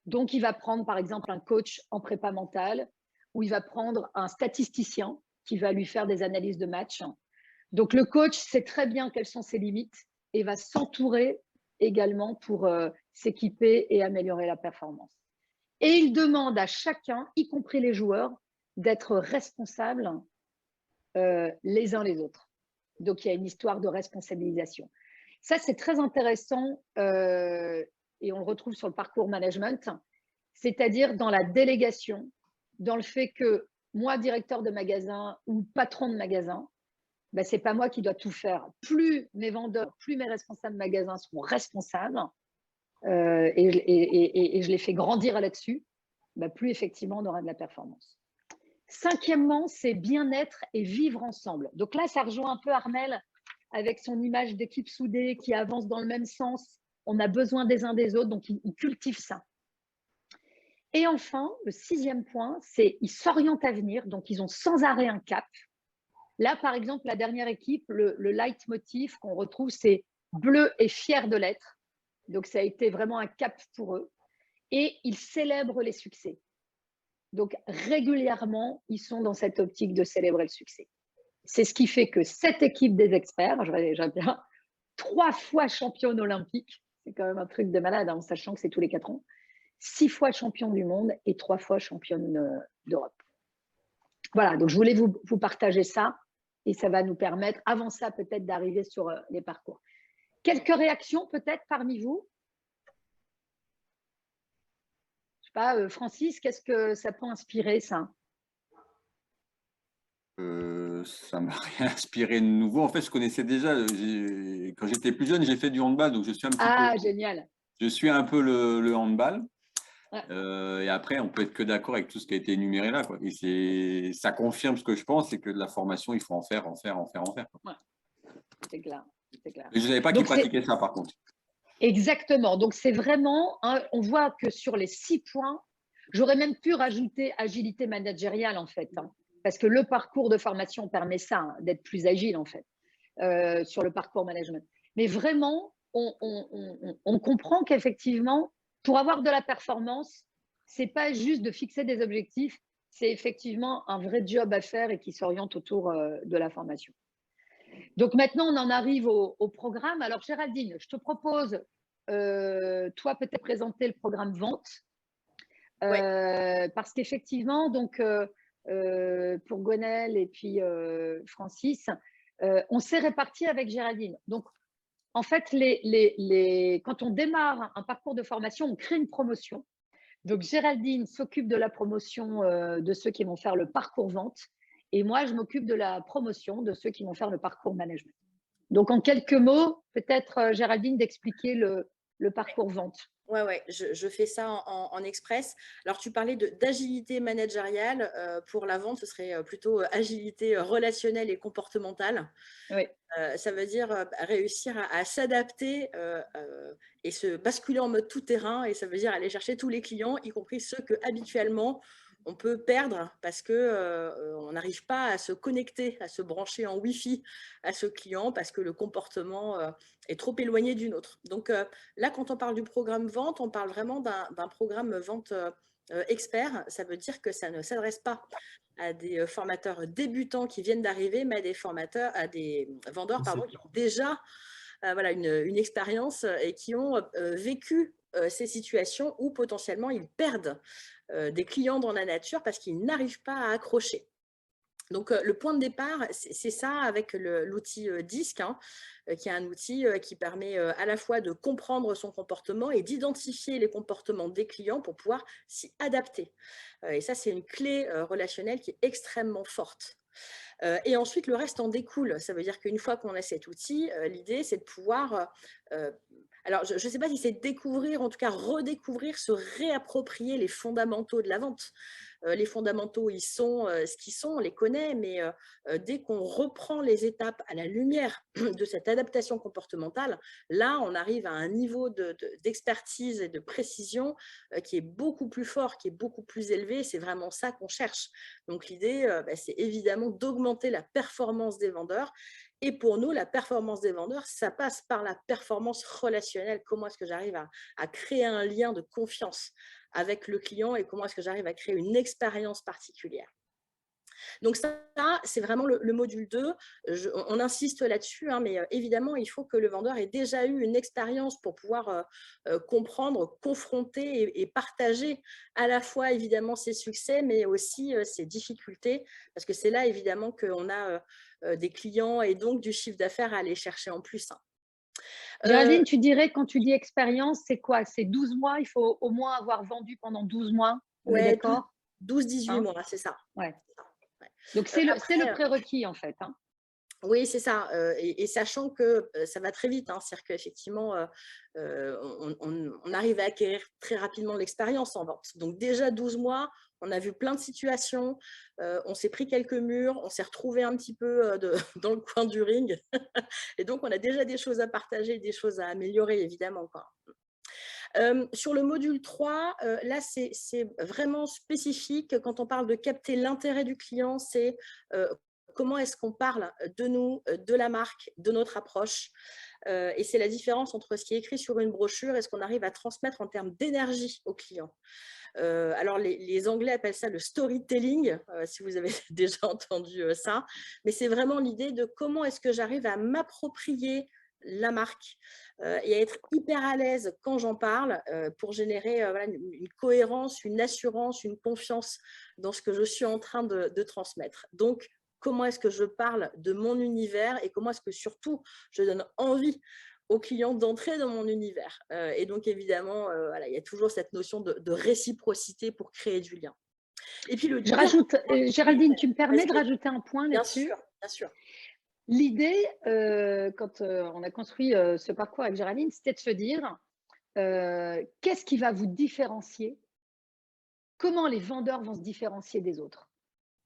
Donc, il va prendre, par exemple, un coach en prépa mentale ou il va prendre un statisticien qui va lui faire des analyses de match. Donc, le coach sait très bien quelles sont ses limites et va s'entourer également pour s'équiper et améliorer la performance. Et il demande à chacun, y compris les joueurs, d'être responsables les uns les autres. Donc, il y a une histoire de responsabilisation. Ça, c'est très intéressant et on le retrouve sur le parcours management, c'est-à-dire dans la délégation, dans le fait que moi, directeur de magasin ou patron de magasin, ben, ce n'est pas moi qui dois tout faire. Plus mes vendeurs, plus mes responsables de magasin seront responsables et je les fais grandir là-dessus, ben, plus effectivement on aura de la performance. Cinquièmement, c'est bien-être et vivre ensemble. Donc là, ça rejoint un peu Armelle avec son image d'équipe soudée qui avance dans le même sens. On a besoin des uns des autres, donc il cultive ça. Et enfin, le sixième point, c'est qu'ils s'orientent à venir, donc ils ont sans arrêt un cap. Là, par exemple, la dernière équipe, le leitmotiv qu'on retrouve, c'est bleu et fier de l'être. Donc, ça a été vraiment un cap pour eux. Et ils célèbrent les succès. Donc, régulièrement, ils sont dans cette optique de célébrer le succès. C'est ce qui fait que cette équipe des experts, j'aime bien, 3 fois championne olympique, c'est quand même un truc de malade, en sachant que c'est tous les 4 ans, 6 fois championne du monde et 3 fois championne d'Europe. Voilà, donc je voulais vous partager ça et ça va nous permettre, avant ça, peut-être d'arriver sur les parcours. Quelques réactions peut-être parmi vous? Je ne sais pas, Francis, qu'est-ce que ça peut inspirer, ça? Ça m'a rien inspiré de nouveau. En fait, je connaissais déjà, quand j'étais plus jeune, j'ai fait du handball, donc je suis un petit peu… Génial. Je suis un peu le handball. Ouais. Et après, on peut être que d'accord avec tout ce qui a été énuméré là, quoi. Et ça confirme ce que je pense, c'est que de la formation, il faut en faire. Ouais. C'est clair. Mais je ne savais pas qu'ils pratiquaient ça, par contre. Exactement. Donc, c'est vraiment, on voit que sur les 6 points, j'aurais même pu rajouter agilité managériale, en fait, parce que le parcours de formation permet ça, d'être plus agile, en fait, sur le parcours management. Mais vraiment, on comprend qu'effectivement, pour avoir de la performance, ce n'est pas juste de fixer des objectifs, c'est effectivement un vrai job à faire et qui s'oriente autour de la formation. Donc maintenant, on en arrive au programme. Alors Géraldine, je te propose, toi, peut-être présenter le programme vente. Parce qu'effectivement, donc, pour Gwenaëlle et puis Francis, on s'est répartis avec Géraldine. Donc, en fait, quand on démarre un parcours de formation, on crée une promotion. Donc, Géraldine s'occupe de la promotion de ceux qui vont faire le parcours vente. Et moi, je m'occupe de la promotion de ceux qui vont faire le parcours management. Donc, en quelques mots, peut-être, Géraldine, d'expliquer le parcours vente. Oui, je fais ça en express. Alors, tu parlais d'agilité managériale. Pour la vente, ce serait plutôt agilité relationnelle et comportementale. Oui. Ça veut dire réussir à s'adapter et se basculer en mode tout-terrain. Et ça veut dire aller chercher tous les clients, y compris ceux que habituellement on peut perdre parce qu'on n'arrive pas à se connecter, à se brancher en Wi-Fi à ce client parce que le comportement est trop éloigné du nôtre. Donc là, quand on parle du programme vente, on parle vraiment d'un programme vente expert. Ça veut dire que ça ne s'adresse pas à des formateurs débutants qui viennent d'arriver, mais à des vendeurs qui ont déjà une expérience et qui ont vécu ces situations où potentiellement ils perdent des clients dans la nature parce qu'ils n'arrivent pas à accrocher. Donc, le point de départ, c'est ça avec l'outil DISC, qui est un outil qui permet à la fois de comprendre son comportement et d'identifier les comportements des clients pour pouvoir s'y adapter. Et ça, c'est une clé relationnelle qui est extrêmement forte. Et ensuite, le reste en découle. Ça veut dire qu'une fois qu'on a cet outil, l'idée, c'est de pouvoir… alors, je ne sais pas si c'est découvrir, en tout cas redécouvrir, se réapproprier les fondamentaux de la vente. Les fondamentaux, ils sont ce qu'ils sont, on les connaît, mais dès qu'on reprend les étapes à la lumière de cette adaptation comportementale, là, on arrive à un niveau d'expertise et de précision qui est beaucoup plus fort, qui est beaucoup plus élevé. C'est vraiment ça qu'on cherche. Donc, l'idée, c'est évidemment d'augmenter la performance des vendeurs. Et pour nous, la performance des vendeurs, ça passe par la performance relationnelle. Comment est-ce que j'arrive à créer un lien de confiance avec le client et comment est-ce que j'arrive à créer une expérience particulière. Donc ça, c'est vraiment le module 2. On insiste là-dessus, hein, mais évidemment, il faut que le vendeur ait déjà eu une expérience pour pouvoir comprendre, confronter et partager à la fois, évidemment, ses succès, mais aussi ses difficultés, parce que c'est là, évidemment, qu'on a des clients et donc du chiffre d'affaires à aller chercher en plus. Hein. Géraldine, tu dirais, quand tu dis expérience, c'est quoi? C'est 12 mois? Il faut au moins avoir vendu pendant 12 mois? On est Ouais, d'accord? 12-18 mois, c'est ça. Ouais. Ouais. Donc, c'est le prérequis, en fait. Hein. Oui, c'est ça. Et sachant que ça va très vite, hein, c'est-à-dire qu'effectivement, on arrive à acquérir très rapidement l'expérience en vente. Donc déjà 12 mois, on a vu plein de situations, on s'est pris quelques murs, on s'est retrouvé un petit peu dans le coin du ring. Et donc, on a déjà des choses à partager, des choses à améliorer, évidemment. Quoi. Sur le module 3, là, c'est vraiment spécifique. Quand on parle de capter l'intérêt du client, c'est comment est-ce qu'on parle de nous, de la marque, de notre approche. Et c'est la différence entre ce qui est écrit sur une brochure et ce qu'on arrive à transmettre en termes d'énergie au client. Alors, les Anglais appellent ça le storytelling, si vous avez déjà entendu ça. Mais c'est vraiment l'idée de comment est-ce que j'arrive à m'approprier la marque et à être hyper à l'aise quand j'en parle pour générer voilà, une cohérence, une assurance, une confiance dans ce que je suis en train de transmettre. Donc, comment est-ce que je parle de mon univers et comment est-ce que surtout je donne envie aux clients d'entrer dans mon univers. Et donc, évidemment, voilà, il y a toujours cette notion de réciprocité pour créer du lien. Et puis, je rajoute, Géraldine, tu me permets de rajouter un point là-dessus? Bien sûr, bien sûr. L'idée, quand on a construit ce parcours avec Géraldine, c'était de se dire qu'est-ce qui va vous différencier? Comment les vendeurs vont se différencier des autres?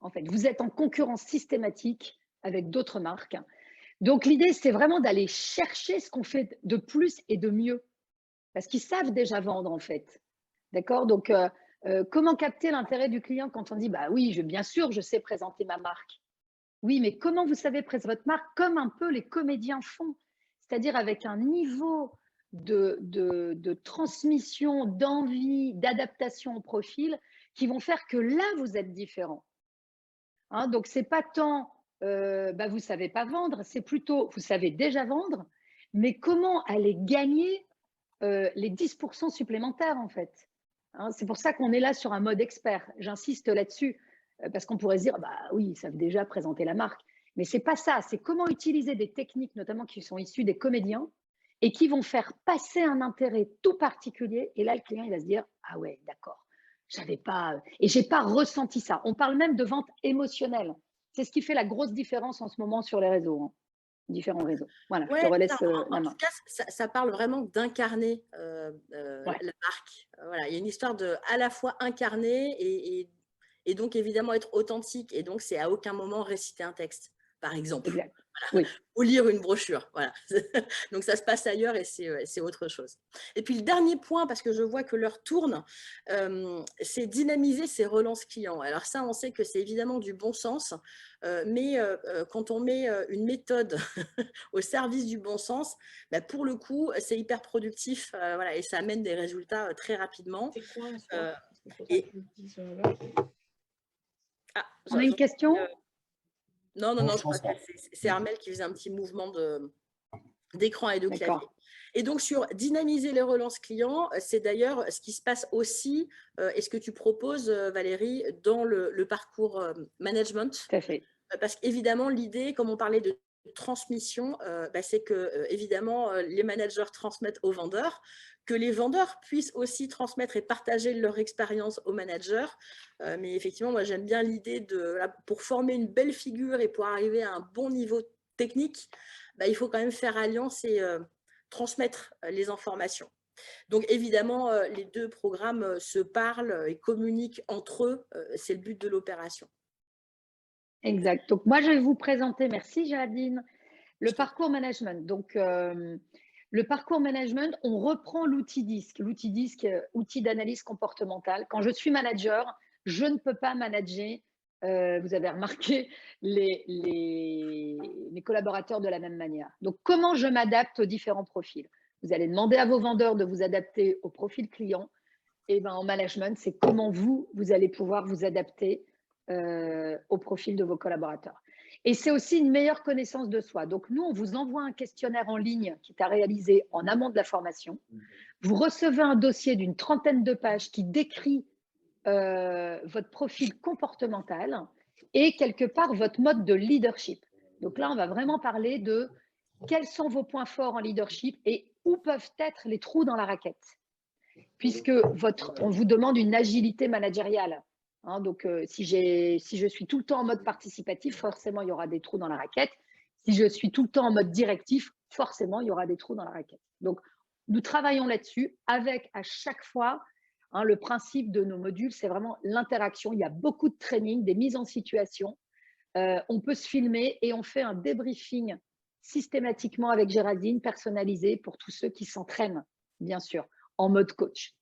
En fait, vous êtes en concurrence systématique avec d'autres marques. Donc, l'idée, c'est vraiment d'aller chercher ce qu'on fait de plus et de mieux. Parce qu'ils savent déjà vendre, en fait. D'accord? Donc, comment capter l'intérêt du client quand on dit, bah oui, bien sûr, je sais présenter ma marque. Oui, mais comment vous savez présenter votre marque? Comme un peu les comédiens font, c'est-à-dire avec un niveau de transmission, d'envie, d'adaptation au profil qui vont faire que là, vous êtes différent. Hein, donc, ce n'est pas tant vous ne savez pas vendre, c'est plutôt vous savez déjà vendre, mais comment aller gagner les 10% supplémentaires, en fait. Hein, c'est pour ça qu'on est là sur un mode expert. J'insiste là-dessus, parce qu'on pourrait se dire, bah oui, ils savent déjà présenter la marque. Mais ce n'est pas ça, c'est comment utiliser des techniques, notamment qui sont issues des comédiens, et qui vont faire passer un intérêt tout particulier. Et là, le client, il va se dire, ah ouais, d'accord, j'avais pas, et j'ai pas ressenti ça. On parle même de vente émotionnelle. C'est ce qui fait la grosse différence en ce moment sur les réseaux. Hein. Différents réseaux. Voilà, ouais, je te relaisse la main. En tout cas, ça parle vraiment d'incarner la marque. Voilà, il y a une histoire de à la fois incarner et donc évidemment être authentique. Et donc, c'est à aucun moment réciter un texte, par exemple. Exact. Voilà. Oui. Ou lire une brochure. Voilà. Donc, ça se passe ailleurs et c'est autre chose. Et puis, le dernier point, parce que je vois que l'heure tourne, c'est dynamiser ses relances clients. Alors ça, on sait que c'est évidemment du bon sens, mais quand on met une méthode au service du bon sens, bah, pour le coup, c'est hyper productif voilà, et ça amène des résultats très rapidement. C'est quoi on a une question Non, je crois que c'est Armel qui faisait un petit mouvement d'écran et de clavier. Et donc, sur dynamiser les relances clients, c'est d'ailleurs ce qui se passe aussi et ce que tu proposes, Valérie, dans le parcours management. Tout à fait. Parce qu'évidemment, l'idée, comme on parlait de transmission, c'est que évidemment les managers transmettent aux vendeurs, que les vendeurs puissent aussi transmettre et partager leur expérience aux managers. Mais effectivement, moi j'aime bien l'idée de pour former une belle figure et pour arriver à un bon niveau technique, il faut quand même faire alliance et transmettre les informations. Donc évidemment, les deux programmes se parlent et communiquent entre eux. C'est le but de l'opération. Exact. Donc, moi, je vais vous présenter, merci Géraldine, le parcours management. Donc, le parcours management, on reprend l'outil DISC. L'outil DISC, outil d'analyse comportementale. Quand je suis manager, je ne peux pas manager, vous avez remarqué, les collaborateurs de la même manière. Donc, comment je m'adapte aux différents profils? Vous allez demander à vos vendeurs de vous adapter au profil client. Et en management, c'est comment vous allez pouvoir vous adapter au profil de vos collaborateurs. Et c'est aussi une meilleure connaissance de soi. Donc, nous, on vous envoie un questionnaire en ligne qui est à réaliser en amont de la formation. Vous recevez un dossier d'une 30aine de pages qui décrit votre profil comportemental et quelque part votre mode de leadership. Donc là, on va vraiment parler de quels sont vos points forts en leadership et où peuvent être les trous dans la raquette. Puisque on vous demande une agilité managériale. Hein, donc, si je suis tout le temps en mode participatif, forcément, il y aura des trous dans la raquette. Si je suis tout le temps en mode directif, forcément, il y aura des trous dans la raquette. Donc, nous travaillons là-dessus avec à chaque fois, hein, le principe de nos modules, c'est vraiment l'interaction. Il y a beaucoup de training, des mises en situation. On peut se filmer et on fait un débriefing systématiquement avec Géraldine, personnalisé pour tous ceux qui s'entraînent, bien sûr, en mode coach.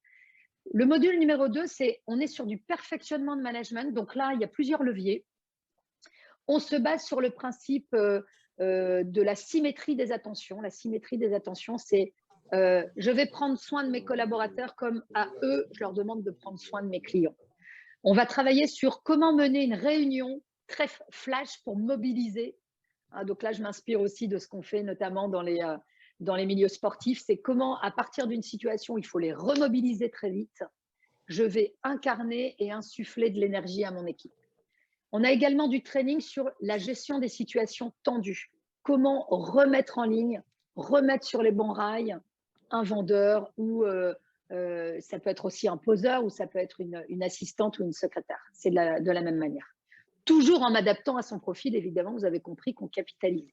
Le module numéro 2, on est sur du perfectionnement de management. Donc là, il y a plusieurs leviers. On se base sur le principe de la symétrie des attentions. La symétrie des attentions, c'est je vais prendre soin de mes collaborateurs comme à eux, je leur demande de prendre soin de mes clients. On va travailler sur comment mener une réunion très flash pour mobiliser. Donc là, je m'inspire aussi de ce qu'on fait notamment dans les milieux sportifs, c'est comment, à partir d'une situation où il faut les remobiliser très vite, je vais incarner et insuffler de l'énergie à mon équipe. On a également du training sur la gestion des situations tendues. Comment remettre en ligne, remettre sur les bons rails un vendeur ou ça peut être aussi un poseur ou ça peut être une assistante ou une secrétaire. C'est de la même manière. Toujours en m'adaptant à son profil, évidemment, vous avez compris qu'on capitalise.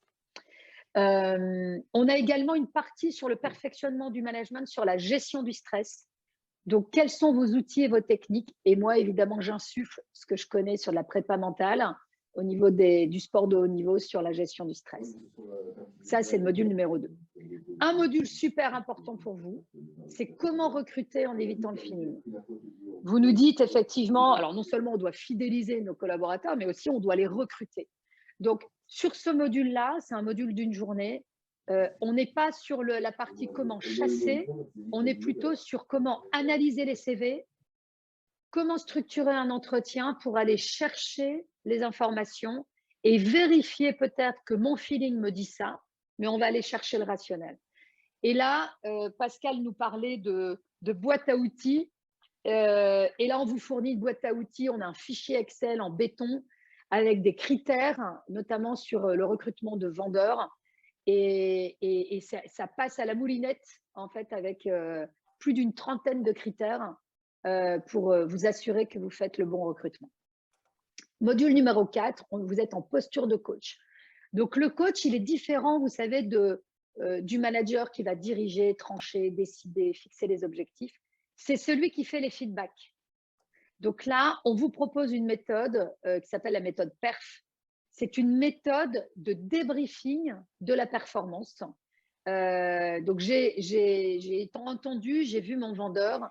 On a également une partie sur le perfectionnement du management, sur la gestion du stress. Donc, quels sont vos outils et vos techniques? Et moi, évidemment, j'insuffle ce que je connais sur la prépa mentale au niveau du sport de haut niveau sur la gestion du stress. Ça, c'est le module numéro 2. Un module super important pour vous, c'est comment recruter en évitant le feeling. Vous nous dites effectivement, alors non seulement on doit fidéliser nos collaborateurs, mais aussi on doit les recruter. Donc, sur ce module-là, c'est un module d'une journée, on n'est pas sur la partie comment chasser, on est plutôt sur comment analyser les CV, comment structurer un entretien pour aller chercher les informations et vérifier peut-être que mon feeling me dit ça, mais on va aller chercher le rationnel. Et là, Pascal nous parlait de boîte à outils. Et là, on vous fournit une boîte à outils. On a un fichier Excel en béton avec des critères, notamment sur le recrutement de vendeurs. Et ça passe à la moulinette, en fait, avec plus d'une 30aine de critères pour vous assurer que vous faites le bon recrutement. Module numéro 4, vous êtes en posture de coach. Donc, le coach, il est différent, vous savez, du manager qui va diriger, trancher, décider, fixer les objectifs. C'est celui qui fait les feedbacks. Donc là, on vous propose une méthode qui s'appelle la méthode PERF. C'est une méthode de débriefing de la performance. Donc, j'ai entendu, j'ai vu mon vendeur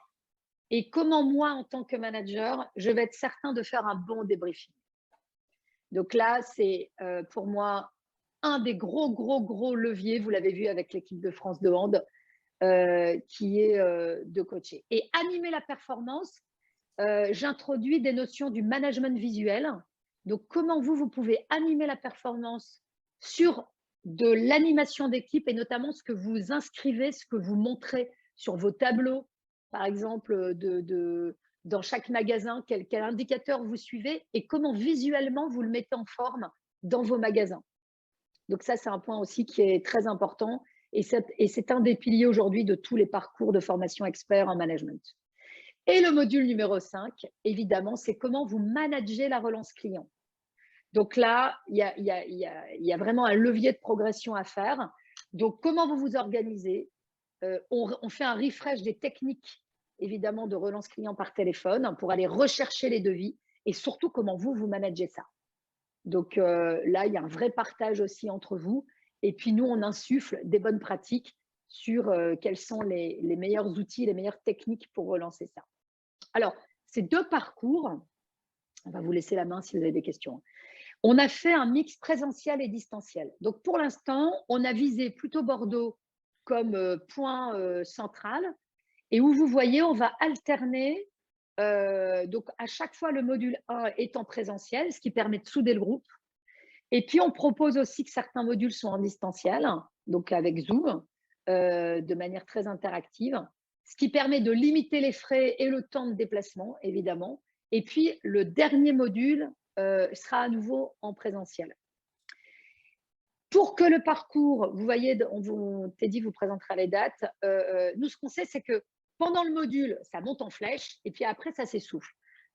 et comment moi, en tant que manager, je vais être certain de faire un bon débriefing. Donc là, c'est pour moi un des gros leviers, vous l'avez vu avec l'équipe de France de hand, qui est de coacher. Et animer la performance, j'introduis des notions du management visuel. Donc, comment vous pouvez animer la performance sur de l'animation d'équipe et notamment ce que vous inscrivez, ce que vous montrez sur vos tableaux, par exemple, dans chaque magasin, quel indicateur vous suivez et comment visuellement vous le mettez en forme dans vos magasins. Donc ça, c'est un point aussi qui est très important et c'est un des piliers aujourd'hui de tous les parcours de formation expert en management. Et le module numéro 5, évidemment, c'est comment vous managez la relance client. Donc là, il y a vraiment un levier de progression à faire. Donc, comment vous vous organisez? On fait un refresh des techniques, évidemment, de relance client par téléphone pour aller rechercher les devis et surtout comment vous managez ça. Donc là, il y a un vrai partage aussi entre vous. Et puis nous, on insuffle des bonnes pratiques sur quels sont les meilleurs outils, les meilleures techniques pour relancer ça. Alors, ces deux parcours, on va vous laisser la main si vous avez des questions. On a fait un mix présentiel et distanciel. Donc, pour l'instant, on a visé plutôt Bordeaux comme point central et où vous voyez, on va alterner Donc, à chaque fois, le module 1 est en présentiel, ce qui permet de souder le groupe. Et puis, on propose aussi que certains modules sont en distanciel, donc avec Zoom, de manière très interactive, ce qui permet de limiter les frais et le temps de déplacement, évidemment. Et puis, le dernier module sera à nouveau en présentiel. Pour que le parcours, vous voyez, Teddy vous présentera les dates, nous, ce qu'on sait, c'est que pendant le module, ça monte en flèche, et puis après, ça s'essouffle.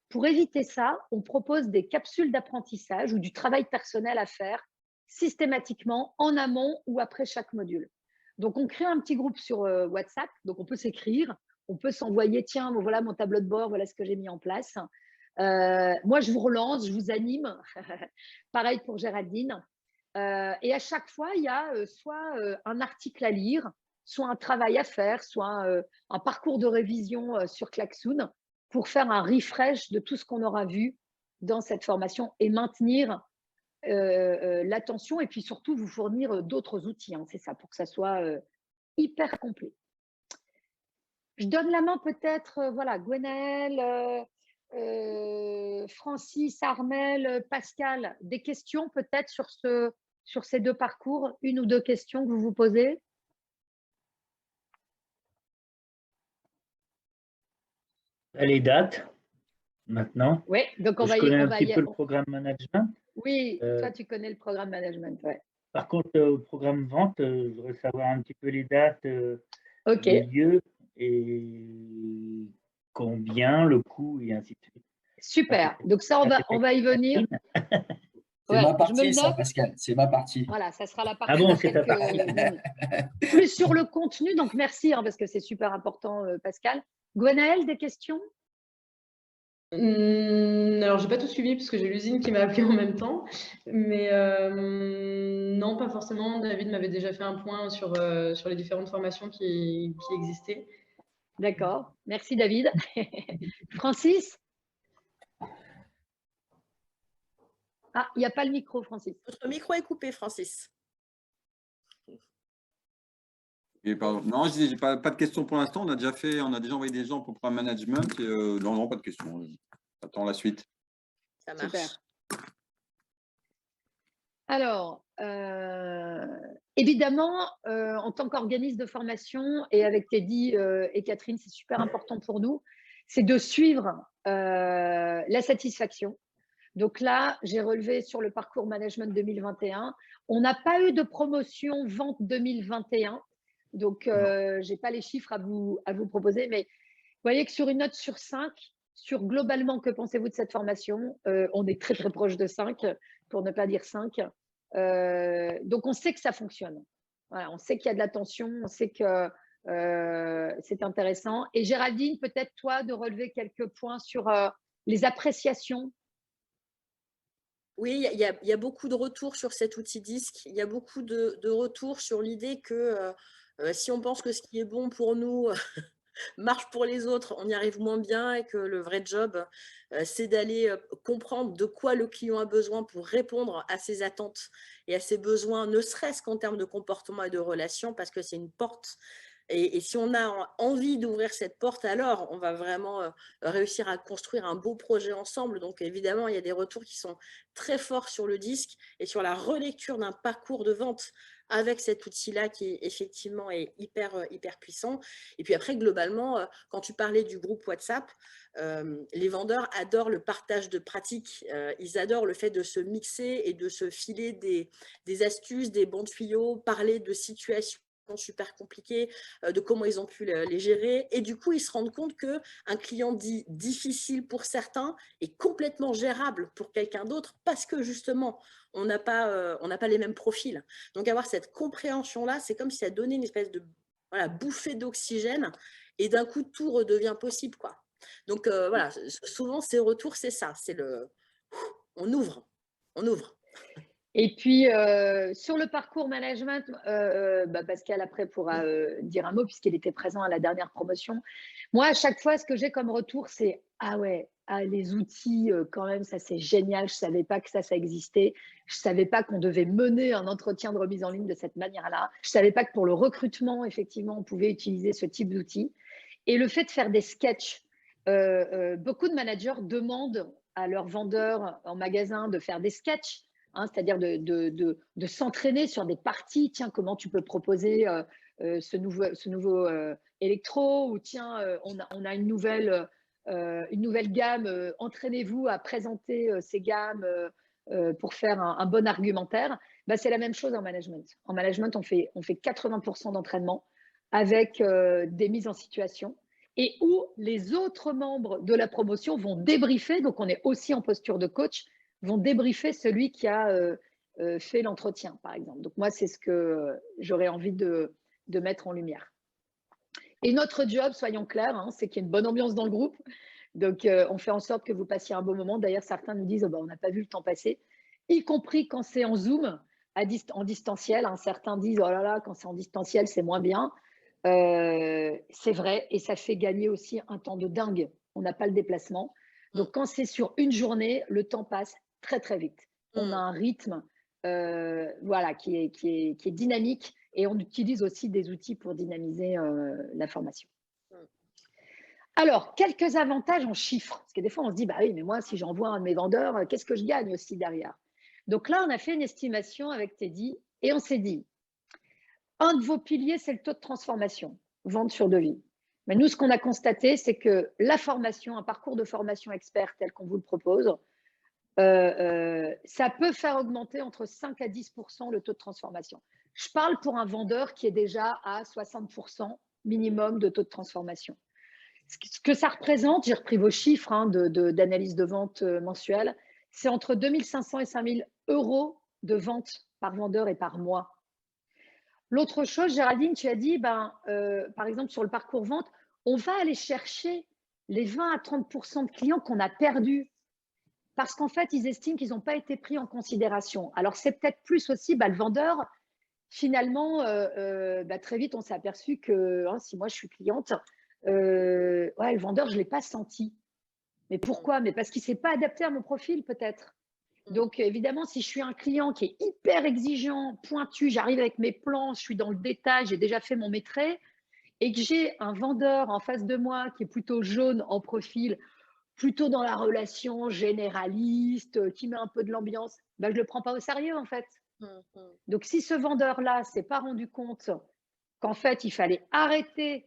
Pour éviter ça, on propose des capsules d'apprentissage ou du travail personnel à faire systématiquement en amont ou après chaque module. Donc, on crée un petit groupe sur WhatsApp, donc on peut s'écrire, on peut s'envoyer, tiens, voilà mon tableau de bord, voilà ce que j'ai mis en place. Moi, je vous relance, je vous anime. Pareil pour Géraldine. Et à chaque fois, il y a soit un article à lire, soit un travail à faire, soit un parcours de révision sur Klaxoon pour faire un refresh de tout ce qu'on aura vu dans cette formation et maintenir l'attention et puis surtout vous fournir d'autres outils. Hein, c'est ça, pour que ça soit hyper complet. Je donne la main peut-être, voilà, Gwenaëlle, Francis, Armel, Pascal, des questions peut-être sur ces deux parcours, une ou deux questions que vous vous posez? Les dates, maintenant. Oui, donc je connais un petit peu le programme management. Oui, toi, tu connais le programme management, ouais. Par contre, au programme vente, je voudrais savoir un petit peu les dates, les lieux et combien, le coût et ainsi de suite. Super, donc ça, on va y venir. C'est ma partie, ça, Pascal, c'est ma partie. Voilà, ça sera la partie. Ah bon, c'est ta partie. Plus sur le contenu, donc merci, hein, parce que c'est super important, Pascal. Gwenaëlle, des questions? Alors, j'ai pas tout suivi parce que j'ai l'usine qui m'a appelé en même temps, mais non, pas forcément. David m'avait déjà fait un point sur les différentes formations qui existaient. D'accord, merci David. Francis? Ah, il n'y a pas le micro, Francis. Votre micro est coupé, Francis. Et pardon. Non, je disais, j'ai pas de questions pour l'instant. On a déjà envoyé des gens pour le programme management. Et, non, pas de questions. J'attends la suite. Ça marche. Super. Alors, évidemment, en tant qu'organisme de formation et avec Teddy et Catherine, c'est super important pour nous, c'est de suivre la satisfaction. Donc là, j'ai relevé sur le parcours management 2021, on n'a pas eu de promotion vente 2021. Donc, je n'ai pas les chiffres à vous proposer, mais vous voyez que sur une note sur 5, sur globalement, que pensez-vous de cette formation? On est très, très proche de 5, pour ne pas dire 5. Donc, on sait que ça fonctionne. Voilà, on sait qu'il y a de l'attention, on sait que c'est intéressant. Et Géraldine, peut-être toi, de relever quelques points sur les appréciations. Oui, il y a beaucoup de retours sur cet outil disque. Il y a beaucoup de retours sur l'idée que si on pense que ce qui est bon pour nous marche pour les autres, on y arrive moins bien et que le vrai job, c'est d'aller comprendre de quoi le client a besoin pour répondre à ses attentes et à ses besoins, ne serait-ce qu'en termes de comportement et de relations, parce que c'est une porte. Et si on a envie d'ouvrir cette porte, alors on va vraiment réussir à construire un beau projet ensemble. Donc évidemment, il y a des retours qui sont très forts sur le disque et sur la relecture d'un parcours de vente avec cet outil-là qui effectivement est hyper puissant. Et puis après, globalement, quand tu parlais du groupe WhatsApp, les vendeurs adorent le partage de pratiques. Ils adorent le fait de se mixer et de se filer des astuces, des bons tuyaux, parler de situations super compliquées, de comment ils ont pu les gérer. Et du coup, ils se rendent compte qu'un client dit difficile pour certains est complètement gérable pour quelqu'un d'autre parce que justement, on n'a pas les mêmes profils. Donc, avoir cette compréhension-là, c'est comme si ça donnait une espèce de bouffée d'oxygène et d'un coup, tout redevient possible, quoi. Donc, voilà, souvent, ces retours, c'est ça. C'est on ouvre. Et puis, sur le parcours management, Pascal, après, pourra dire un mot puisqu'il était présent à la dernière promotion. Moi, à chaque fois, ce que j'ai comme retour, c'est « Ah ouais, les outils, quand même, ça c'est génial. Je ne savais pas que ça existait. Je ne savais pas qu'on devait mener un entretien de remise en ligne de cette manière-là. Je ne savais pas que pour le recrutement, effectivement, on pouvait utiliser ce type d'outils. » Et le fait de faire des sketchs beaucoup de managers demandent à leurs vendeurs en magasin de faire des sketchs, hein, c'est-à-dire de s'entraîner sur des parties. Tiens, comment tu peux proposer ce nouveau électro, ou tiens, on a une nouvelle gamme, entraînez-vous à présenter ces gammes pour faire un bon argumentaire. Bah, c'est la même chose en management. En management, on fait 80% d'entraînement avec des mises en situation, et où les autres membres de la promotion vont débriefer, donc on est aussi en posture de coach, vont débriefer celui qui a fait l'entretien, par exemple. Donc moi, c'est ce que j'aurais envie de mettre en lumière. Et notre job, soyons clairs, hein, c'est qu'il y ait une bonne ambiance dans le groupe. Donc, on fait en sorte que vous passiez un bon moment. D'ailleurs, certains nous disent, oh, ben, on n'a pas vu le temps passer, y compris quand c'est en Zoom, en distanciel. Hein. Certains disent, oh là là, quand c'est en distanciel, c'est moins bien. C'est vrai, et ça fait gagner aussi un temps de dingue. On n'a pas le déplacement. Donc, quand c'est sur une journée, le temps passe très, très vite. On a un rythme voilà, qui est dynamique, et on utilise aussi des outils pour dynamiser la formation. Alors, quelques avantages en chiffres, parce que des fois, on se dit, bah oui, mais moi, si j'envoie un de mes vendeurs, qu'est-ce que je gagne aussi derrière? Donc là, on a fait une estimation avec Teddy, et on s'est dit, un de vos piliers, c'est le taux de transformation, vente sur devis. Mais nous, ce qu'on a constaté, c'est que la formation, un parcours de formation expert tel qu'on vous le propose, ça peut faire augmenter entre 5 à 10% le taux de transformation. Je parle pour un vendeur qui est déjà à 60% minimum de taux de transformation. Ce que ça représente, j'ai repris vos chiffres hein, d'analyse de vente mensuelle, c'est entre 2 500 et 5 000 euros de vente par vendeur et par mois. L'autre chose, Géraldine, tu as dit, par exemple, sur le parcours vente, on va aller chercher les 20 à 30% de clients qu'on a perdus parce qu'en fait, ils estiment qu'ils n'ont pas été pris en considération. Alors, c'est peut-être plus aussi le vendeur. Finalement, très vite, on s'est aperçu que si moi, je suis cliente, le vendeur, je ne l'ai pas senti. Mais pourquoi? Mais parce qu'il ne s'est pas adapté à mon profil, peut-être. Donc, évidemment, si je suis un client qui est hyper exigeant, pointu, j'arrive avec mes plans, je suis dans le détail, j'ai déjà fait mon maîtrise, et que j'ai un vendeur en face de moi qui est plutôt jaune en profil, plutôt dans la relation généraliste, qui met un peu de l'ambiance, je ne le prends pas au sérieux, en fait. Donc, si ce vendeur-là ne s'est pas rendu compte qu'en fait, il fallait arrêter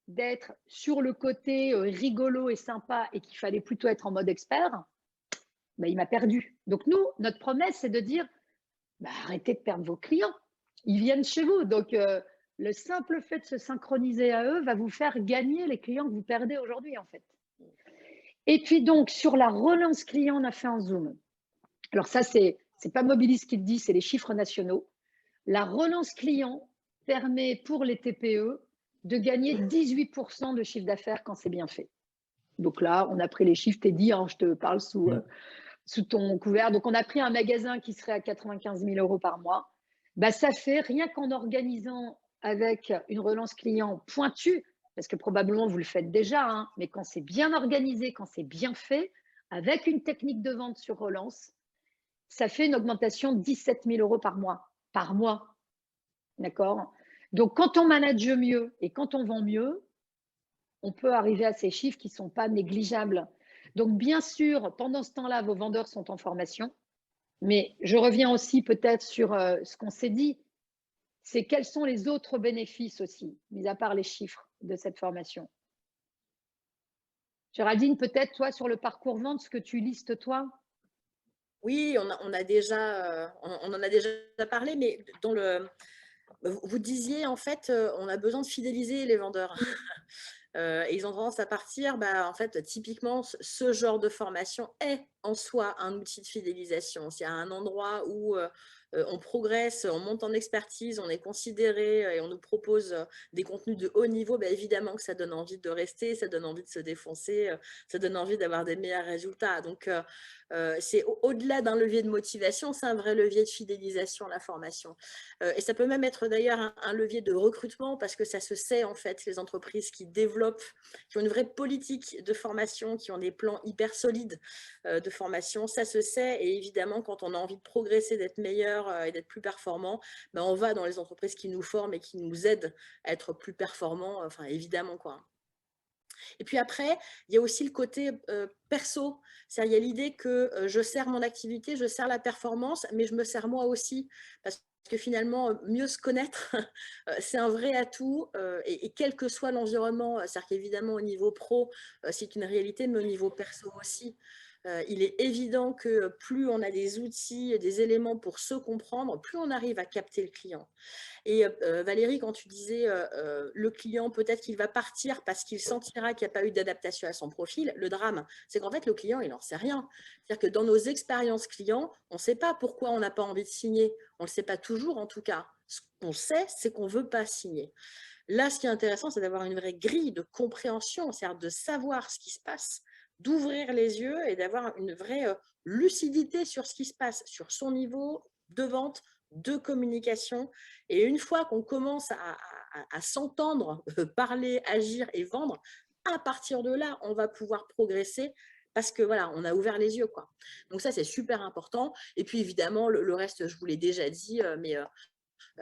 d'être sur le côté rigolo et sympa et qu'il fallait plutôt être en mode expert, il m'a perdu. Donc, nous, notre promesse, c'est de dire, arrêtez de perdre vos clients. Ils viennent chez vous. Donc, le simple fait de se synchroniser à eux va vous faire gagner les clients que vous perdez aujourd'hui, en fait. Et puis, donc, sur la relance client, on a fait un zoom. Alors, ça, c'est pas Mobilis qui le dit, c'est les chiffres nationaux. La relance client permet pour les TPE de gagner 18% de chiffre d'affaires quand c'est bien fait. Donc là, on a pris les chiffres, Teddy, hein, je te parle sous ton couvert. Donc, on a pris un magasin qui serait à 95 000 euros par mois. Ça fait, rien qu'en organisant avec une relance client pointue, parce que probablement vous le faites déjà, hein, mais quand c'est bien organisé, quand c'est bien fait, avec une technique de vente sur relance, ça fait une augmentation de 17 000 euros par mois. Par mois. D'accord? Donc, quand on manage mieux et quand on vend mieux, on peut arriver à ces chiffres qui ne sont pas négligeables. Donc, bien sûr, pendant ce temps-là, vos vendeurs sont en formation. Mais je reviens aussi peut-être sur ce qu'on s'est dit. C'est quels sont les autres bénéfices aussi, mis à part les chiffres de cette formation. Géraldine, peut-être toi, sur le parcours vente, ce que tu listes toi? Oui, on en a déjà parlé, mais vous disiez, en fait, on a besoin de fidéliser les vendeurs. Et ils ont tendance à partir. En fait, typiquement, ce genre de formation est en soi un outil de fidélisation. C'est un endroit où on progresse, on monte en expertise, on est considéré et on nous propose des contenus de haut niveau. Évidemment que ça donne envie de rester, ça donne envie de se défoncer, ça donne envie d'avoir des meilleurs résultats. Donc, c'est au-delà d'un levier de motivation, c'est un vrai levier de fidélisation, la formation. Et ça peut même être d'ailleurs un levier de recrutement parce que ça se sait, en fait, les entreprises qui développent, qui ont une vraie politique de formation, qui ont des plans hyper solides de formation, ça se sait. Et évidemment, quand on a envie de progresser, d'être meilleur et d'être plus performant, on va dans les entreprises qui nous forment et qui nous aident à être plus performants, évidemment, quoi. Et puis après, il y a aussi le côté perso. C'est-à-dire, il y a l'idée que je sers mon activité, je sers la performance, mais je me sers moi aussi. Parce que finalement, mieux se connaître, c'est un vrai atout. Et quel que soit l'environnement, c'est-à-dire qu'évidemment, au niveau pro, c'est une réalité, mais au niveau perso aussi. Il est évident que plus on a des outils, des éléments pour se comprendre, plus on arrive à capter le client. Et Valérie, quand tu disais le client, peut-être qu'il va partir parce qu'il sentira qu'il n'y a pas eu d'adaptation à son profil, le drame, c'est qu'en fait, le client, il n'en sait rien. C'est-à-dire que dans nos expériences clients, on ne sait pas pourquoi on n'a pas envie de signer. On ne le sait pas toujours, en tout cas. Ce qu'on sait, c'est qu'on ne veut pas signer. Là, ce qui est intéressant, c'est d'avoir une vraie grille de compréhension, c'est-à-dire de savoir ce qui se passe, d'ouvrir les yeux et d'avoir une vraie lucidité sur ce qui se passe, sur son niveau de vente, de communication. Et une fois qu'on commence à s'entendre, parler, agir et vendre, à partir de là, on va pouvoir progresser parce que voilà, on a ouvert les yeux, quoi. Donc ça, c'est super important. Et puis évidemment, le reste, je vous l'ai déjà dit, mais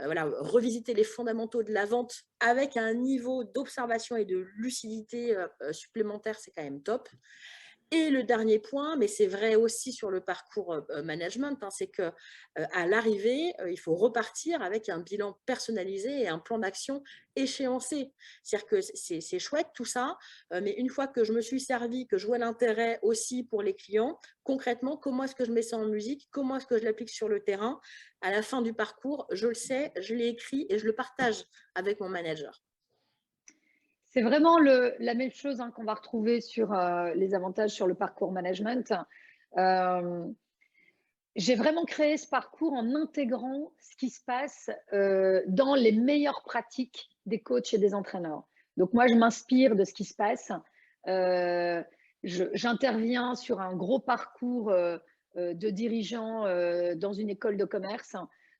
voilà, revisiter les fondamentaux de la vente avec un niveau d'observation et de lucidité supplémentaire, c'est quand même top. Et le dernier point, mais c'est vrai aussi sur le parcours management, hein, c'est qu'à l'arrivée, il faut repartir avec un bilan personnalisé et un plan d'action échéancé. C'est-à-dire que c'est chouette tout ça, mais une fois que je me suis servi, que je vois l'intérêt aussi pour les clients, concrètement, comment est-ce que je mets ça en musique? Comment est-ce que je l'applique sur le terrain? À la fin du parcours, je le sais, je l'ai écrit et je le partage avec mon manager. C'est vraiment la même chose qu'on va retrouver sur les avantages sur le parcours management. J'ai vraiment créé ce parcours en intégrant ce qui se passe dans les meilleures pratiques des coachs et des entraîneurs. Donc moi, je m'inspire de ce qui se passe. J'interviens sur un gros parcours de dirigeants dans une école de commerce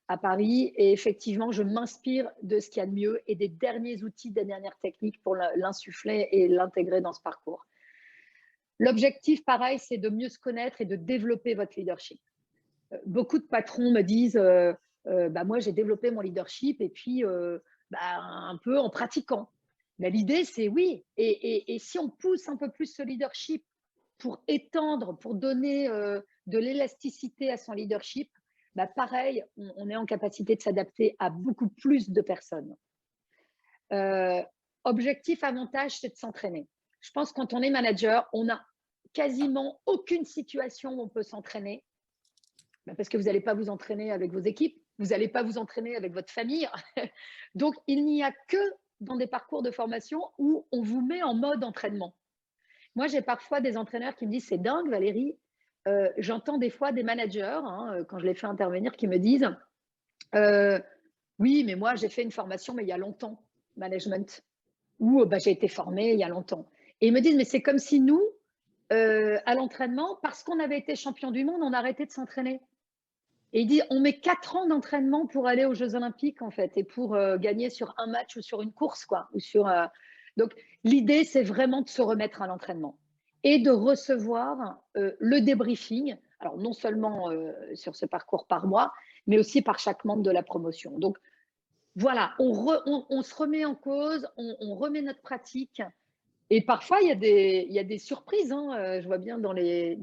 à Paris. Et effectivement, je m'inspire de ce qu'il y a de mieux et des derniers outils, des dernières techniques pour l'insuffler et l'intégrer dans ce parcours. L'objectif, pareil, c'est de mieux se connaître et de développer votre leadership. Beaucoup de patrons me disent moi, j'ai développé mon leadership et puis un peu en pratiquant. Mais l'idée, c'est oui. Et si on pousse un peu plus ce leadership pour étendre, pour donner de l'élasticité à son leadership, pareil, on est en capacité de s'adapter à beaucoup plus de personnes. Objectif, avantage, c'est de s'entraîner. Je pense que quand on est manager, on n'a quasiment aucune situation où on peut s'entraîner. Parce que vous n'allez pas vous entraîner avec vos équipes, vous n'allez pas vous entraîner avec votre famille. Donc, il n'y a que dans des parcours de formation où on vous met en mode entraînement. Moi, j'ai parfois des entraîneurs qui me disent « C'est dingue, Valérie ». J'entends des fois des managers, quand je les fais intervenir, qui me disent « Oui, mais moi, j'ai fait une formation, mais il y a longtemps, management. » Ou j'ai été formée il y a longtemps. Et ils me disent « Mais c'est comme si nous, à l'entraînement, parce qu'on avait été champion du monde, on a arrêté de s'entraîner. » Et il dit, on met 4 ans d'entraînement pour aller aux Jeux Olympiques, en fait, et pour gagner sur un match ou sur une course, quoi. Donc, l'idée, c'est vraiment de se remettre à l'entraînement et de recevoir le débriefing, alors non seulement sur ce parcours par mois, mais aussi par chaque membre de la promotion. Donc, voilà, on se remet en cause, on remet notre pratique. Et parfois, il y a des surprises. Je vois bien dans les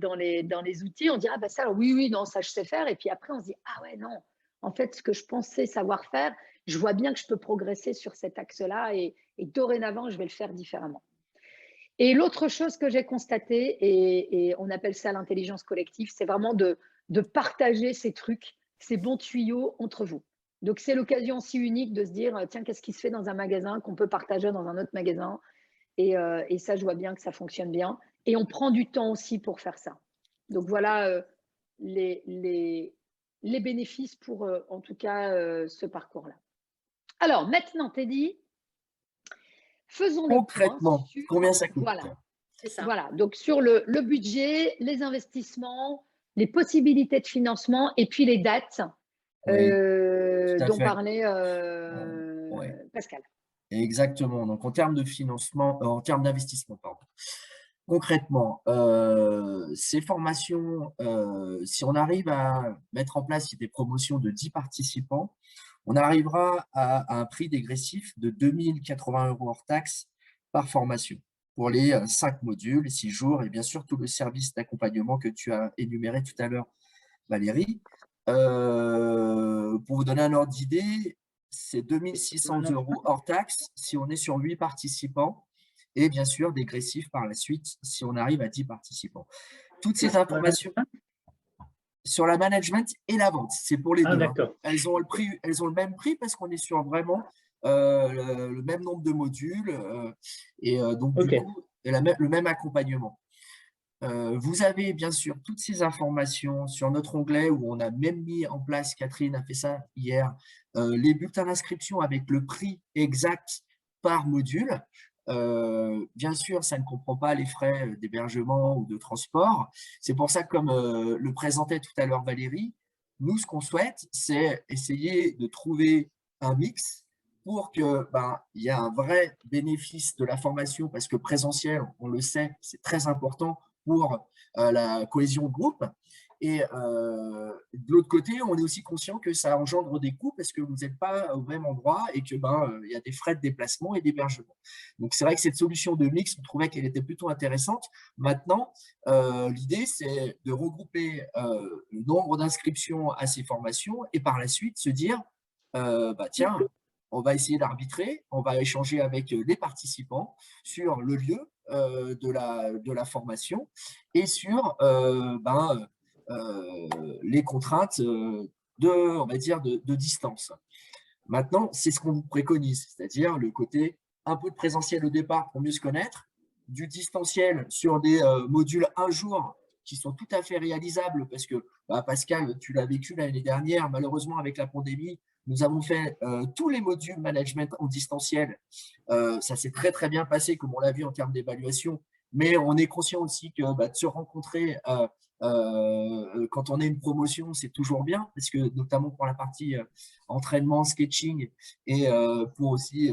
outils, on dit « Ah, ça, oui, non, ça, je sais faire. » Et puis après, on se dit « Ah ouais, non, en fait, ce que je pensais savoir faire, je vois bien que je peux progresser sur cet axe-là et dorénavant, je vais le faire différemment. » Et l'autre chose que j'ai constatée, et on appelle ça l'intelligence collective, c'est vraiment de partager ces trucs, ces bons tuyaux entre vous. Donc, c'est l'occasion aussi unique de se dire « Tiens, qu'est-ce qui se fait dans un magasin qu'on peut partager dans un autre magasin ?» Et ça, je vois bien que ça fonctionne bien. Et on prend du temps aussi pour faire ça. Donc, voilà les bénéfices pour, en tout cas, ce parcours-là. Alors, maintenant, Teddy, faisons concrètement, le point combien ça coûte? Voilà, c'est ça. Voilà, donc sur le budget, les investissements, les possibilités de financement et puis les dates dont parlait Pascal. Exactement. Donc, en termes de financement, en termes d'investissement, pardon. Concrètement, ces formations, si on arrive à mettre en place des promotions de 10 participants, on arrivera à un prix dégressif de 2 080 € hors taxe par formation pour les 5 modules, 6 jours, et bien sûr tout le service d'accompagnement que tu as énuméré tout à l'heure, Valérie. Pour vous donner un ordre d'idée, c'est 2 600 € hors taxe si on est sur 8 participants, et bien sûr dégressif par la suite si on arrive à 10 participants. Toutes ces informations sur la management et la vente, c'est pour les deux. Elles ont le même prix parce qu'on est sur vraiment le même nombre de modules et donc du coup le même accompagnement. Vous avez bien sûr toutes ces informations sur notre onglet où on a même mis en place, Catherine a fait ça hier, les bulletins d'inscription avec le prix exact par module. Bien sûr, ça ne comprend pas les frais d'hébergement ou de transport. C'est pour ça, comme le présentait tout à l'heure Valérie, nous, ce qu'on souhaite, c'est essayer de trouver un mix pour qu'il y ait un vrai bénéfice de la formation, parce que présentiel, on le sait, c'est très important pour la cohésion de groupe. Et de l'autre côté, on est aussi conscient que ça engendre des coûts parce que vous n'êtes pas au même endroit et qu'il y a des frais de déplacement et d'hébergement. Donc, c'est vrai que cette solution de mix, on trouvait qu'elle était plutôt intéressante. Maintenant, l'idée, c'est de regrouper le nombre d'inscriptions à ces formations et par la suite se dire, tiens, on va essayer d'arbitrer, on va échanger avec les participants sur le lieu de la formation et sur les contraintes on va dire, de distance. Maintenant, c'est ce qu'on vous préconise, c'est-à-dire le côté un peu de présentiel au départ pour mieux se connaître, du distanciel sur des modules un jour qui sont tout à fait réalisables parce que, Pascal, tu l'as vécu l'année dernière, malheureusement avec la pandémie, nous avons fait tous les modules management en distanciel. Ça s'est très, très bien passé, comme on l'a vu en termes d'évaluation, mais on est conscient aussi que de se rencontrer quand on est une promotion, c'est toujours bien, parce que notamment pour la partie entraînement, sketching et pour aussi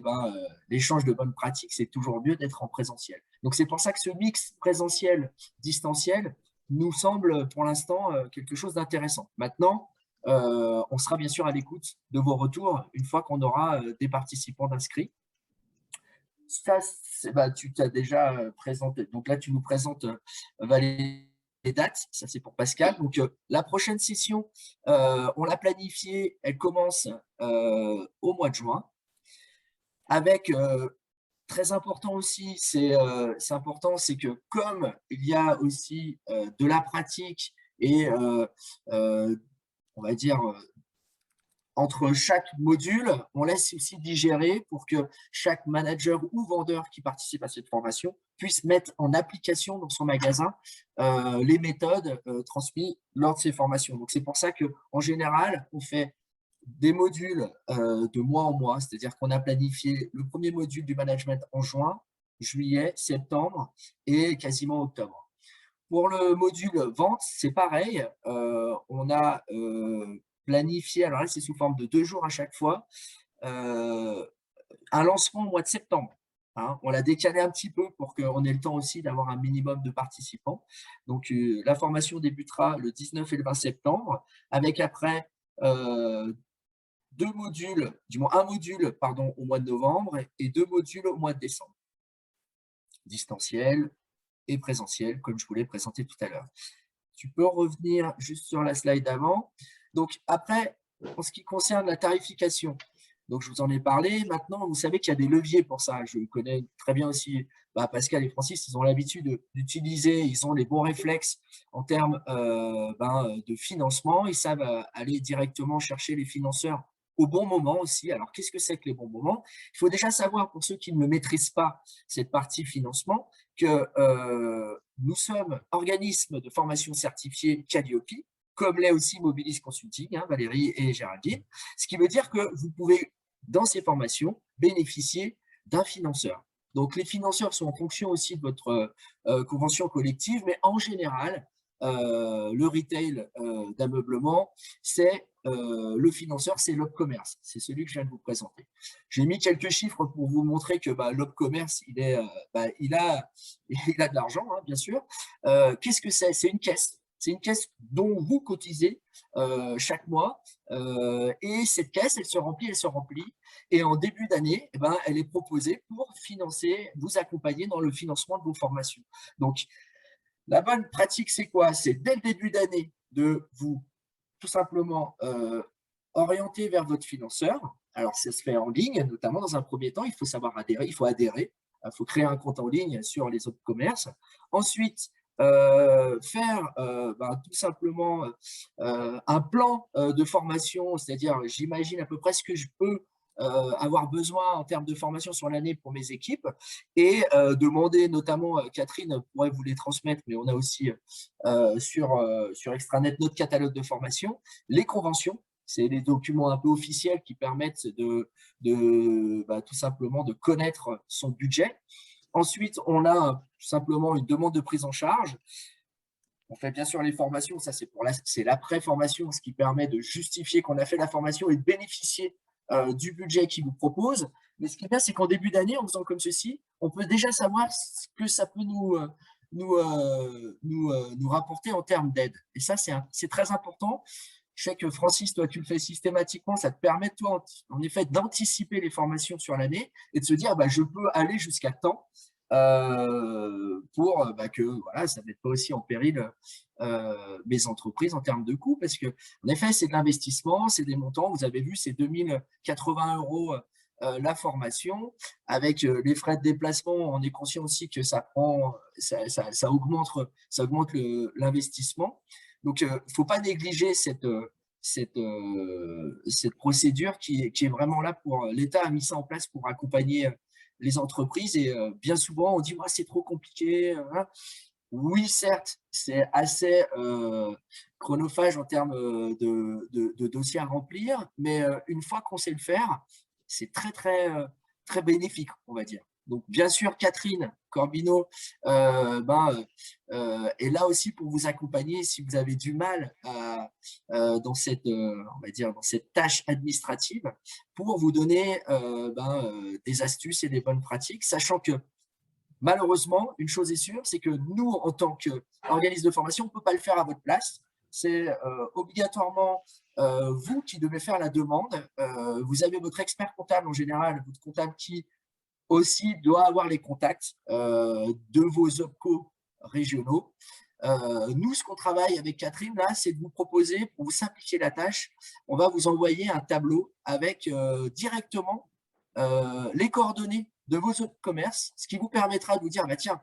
l'échange de bonnes pratiques, c'est toujours mieux d'être en présentiel. Donc, c'est pour ça que ce mix présentiel-distanciel nous semble pour l'instant quelque chose d'intéressant. Maintenant, on sera bien sûr à l'écoute de vos retours une fois qu'on aura des participants d'inscrits. Ça, tu t'as déjà présenté. Donc là, tu nous présentes, Valérie, les dates. Ça, c'est pour Pascal. Donc, la prochaine session, on l'a planifiée. Elle commence au mois de juin. Avec, très important aussi, c'est que comme il y a aussi de la pratique et, on va dire, entre chaque module, on laisse aussi digérer pour que chaque manager ou vendeur qui participe à cette formation puisse mettre en application dans son magasin les méthodes transmises lors de ces formations. Donc, c'est pour ça qu'en général, on fait des modules de mois en mois, c'est-à-dire qu'on a planifié le premier module du management en juin, juillet, septembre et quasiment octobre. Pour le module vente, c'est pareil. On a planifié, alors là, c'est sous forme de 2 jours à chaque fois, un lancement au mois de septembre. Hein. On l'a décalé un petit peu pour qu'on ait le temps aussi d'avoir un minimum de participants. Donc, la formation débutera le 19 et le 20 septembre, avec après 2 modules, du moins un module pardon, au mois de novembre et 2 modules au mois de décembre. Distanciel et présentiel, comme je vous l'ai présenté tout à l'heure. Tu peux revenir juste sur la slide d'avant. Donc après, en ce qui concerne la tarification, donc je vous en ai parlé. Maintenant, vous savez qu'il y a des leviers pour ça. Je connais très bien aussi Pascal et Francis, ils ont l'habitude d'utiliser, ils ont les bons réflexes en termes de financement. Ils savent aller directement chercher les financeurs au bon moment aussi. Alors, qu'est-ce que c'est que les bons moments? Il faut déjà savoir, pour ceux qui ne maîtrisent pas cette partie financement, que nous sommes organismes de formation certifiés Calliope, comme l'est aussi Mobilis Consulting, hein, Valérie et Géraldine, ce qui veut dire que vous pouvez, dans ces formations, bénéficier d'un financeur. Donc, les financeurs sont en fonction aussi de votre convention collective, mais en général, le retail d'ameublement, c'est le financeur, c'est l'Opcommerce. C'est celui que je viens de vous présenter. J'ai mis quelques chiffres pour vous montrer que l'Opcommerce, il a de l'argent, hein, bien sûr. Qu'est-ce que c'est? C'est une caisse. C'est une caisse dont vous cotisez chaque mois. Et cette caisse, elle se remplit. Et en début d'année, eh ben, elle est proposée pour financer, vous accompagner dans le financement de vos formations. Donc, la bonne pratique, c'est quoi? C'est dès le début d'année de vous tout simplement orienter vers votre financeur. Alors, ça se fait en ligne, notamment dans un premier temps, il faut savoir adhérer, il faut créer un compte en ligne sur les autres commerces. Ensuite, faire tout simplement un plan de formation, c'est-à-dire j'imagine à peu près ce que je peux avoir besoin en termes de formation sur l'année pour mes équipes et demander notamment, Catherine pourrait vous les transmettre, mais on a aussi sur Extranet notre catalogue de formation, les conventions. C'est des documents un peu officiels qui permettent tout simplement de connaître son budget. Ensuite, on a tout simplement une demande de prise en charge. On fait bien sûr les formations, ça c'est l'après-formation, ce qui permet de justifier qu'on a fait la formation et de bénéficier du budget qu'il vous propose. Mais ce qui est bien, c'est qu'en début d'année, en faisant comme ceci, on peut déjà savoir ce que ça peut nous rapporter en termes d'aide. Et ça, c'est très important. Je sais que Francis, toi, tu le fais systématiquement, ça te permet, toi, en effet, d'anticiper les formations sur l'année et de se dire, je peux aller jusqu'à temps pour que voilà, ça ne mette pas aussi en péril mes entreprises en termes de coûts, parce que en effet, c'est de l'investissement, c'est des montants. Vous avez vu, c'est 2080 € la formation. Avec les frais de déplacement, on est conscient aussi que ça augmente l'investissement. Donc, il ne faut pas négliger cette procédure qui est vraiment là pour… L'État a mis ça en place pour accompagner les entreprises et bien souvent, on dit « c'est trop compliqué hein ». Oui, certes, c'est assez chronophage en termes de dossiers à remplir, mais une fois qu'on sait le faire, c'est très, très, très bénéfique, on va dire. Donc, bien sûr, Catherine Corbino est là aussi pour vous accompagner si vous avez du mal dans cette tâche administrative, pour vous donner des astuces et des bonnes pratiques, sachant que malheureusement, une chose est sûre, c'est que nous, en tant qu'organisme de formation, on ne peut pas le faire à votre place. C'est obligatoirement vous qui devez faire la demande. Vous avez votre expert comptable en général, votre comptable qui aussi doit avoir les contacts de vos OPCO régionaux. Nous, ce qu'on travaille avec Catherine, là, c'est de vous proposer, pour vous simplifier la tâche, on va vous envoyer un tableau avec directement les coordonnées de vos autres commerces, ce qui vous permettra de vous dire, tiens,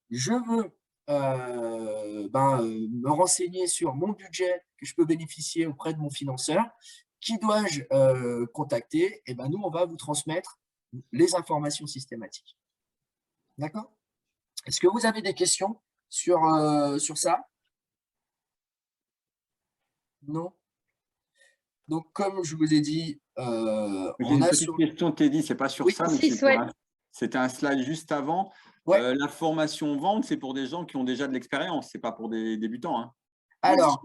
je veux me renseigner sur mon budget que je peux bénéficier auprès de mon financeur. Qui dois-je contacter? Et nous, on va vous transmettre les informations systématiques. D'accord? Est-ce que vous avez des questions sur ça? Non? Donc, comme je vous ai dit, on a une question, Teddy, c'est pas sur ça, mais c'était un slide juste avant. Ouais. La formation vente, c'est pour des gens qui ont déjà de l'expérience, c'est pas pour des débutants. Hein. Alors,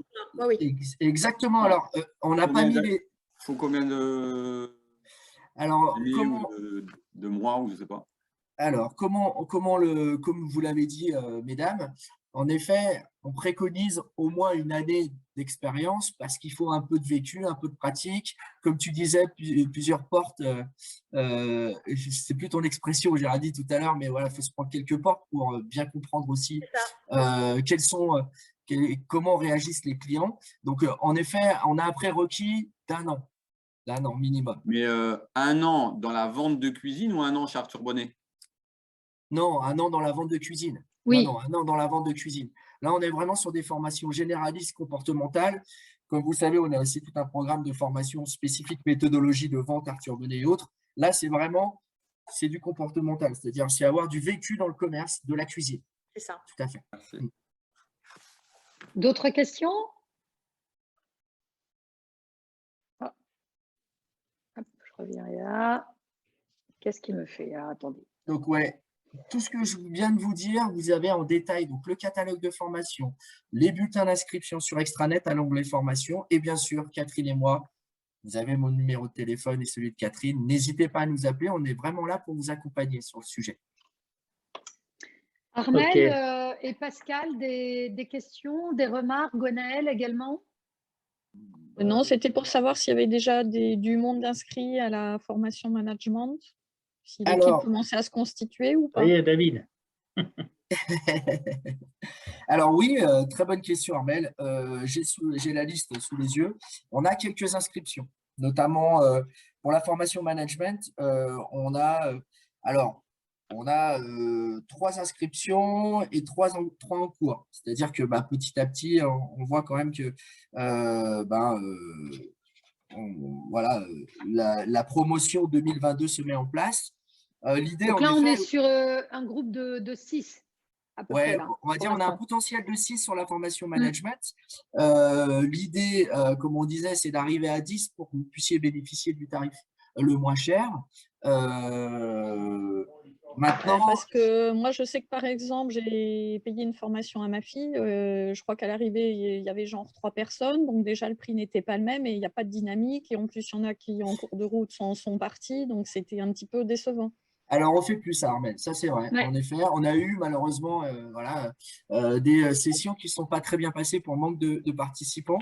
exactement. Alors, on n'a pas mis les… Il faut combien de… Alors, de mois ou je ne sais pas. Alors, comme vous l'avez dit, mesdames, en effet, on préconise au moins une année d'expérience parce qu'il faut un peu de vécu, un peu de pratique. Comme tu disais, plusieurs portes, je ne sais plus ton expression, j'ai dit tout à l'heure, mais voilà, il faut se prendre quelques portes pour bien comprendre aussi comment réagissent les clients. Donc, en effet, on a un prérequis d'un an minimum. Mais 1 an dans la vente de cuisine ou 1 an chez Arthur Bonnet? Non, 1 an dans la vente de cuisine. Oui. Non, 1 an dans la vente de cuisine. Là, on est vraiment sur des formations généralistes comportementales. Comme vous savez, on a aussi tout un programme de formation spécifique, méthodologie de vente, Arthur Bonnet et autres. Là, c'est du comportemental, c'est-à-dire c'est avoir du vécu dans le commerce de la cuisine. C'est ça. Tout à fait. D'autres questions? Je reviens là. Qu'est-ce qu'il me fait? Attendez. Donc, ouais. Tout ce que je viens de vous dire, vous avez en détail donc, le catalogue de formation, les bulletins d'inscription sur Extranet à l'onglet formation et bien sûr, Catherine et moi, vous avez mon numéro de téléphone et celui de Catherine. N'hésitez pas à nous appeler, on est vraiment là pour vous accompagner sur le sujet. Armelle et Pascal, des questions, des remarques, Gwenaëlle également? Non, c'était pour savoir s'il y avait déjà du monde inscrit à la formation management, si l'équipe commençait à se constituer ou pas. Oui, David. Alors oui, très bonne question, Armelle. J'ai la liste sous les yeux. On a quelques inscriptions, notamment pour la formation management. On a 3 inscriptions et 3 en cours. C'est-à-dire que petit à petit, on voit quand même que voilà, la promotion 2022 se met en place. L'idée, donc là, on est sur un groupe de 6. Ouais, on va dire on a un potentiel de 6 sur la formation management. L'idée, comme on disait, c'est d'arriver à 10 pour que vous puissiez bénéficier du tarif le moins cher. Maintenant… Parce que moi, je sais que par exemple, j'ai payé une formation à ma fille. Je crois qu'à l'arrivée, il y avait genre 3 personnes. Donc déjà, le prix n'était pas le même et il n'y a pas de dynamique. Et en plus, il y en a qui, en cours de route, sont partis. Donc c'était un petit peu décevant. Alors, on ne fait plus ça, Armelle, ça c'est vrai. Ouais. En effet, on a eu malheureusement des sessions qui ne sont pas très bien passées pour manque de participants.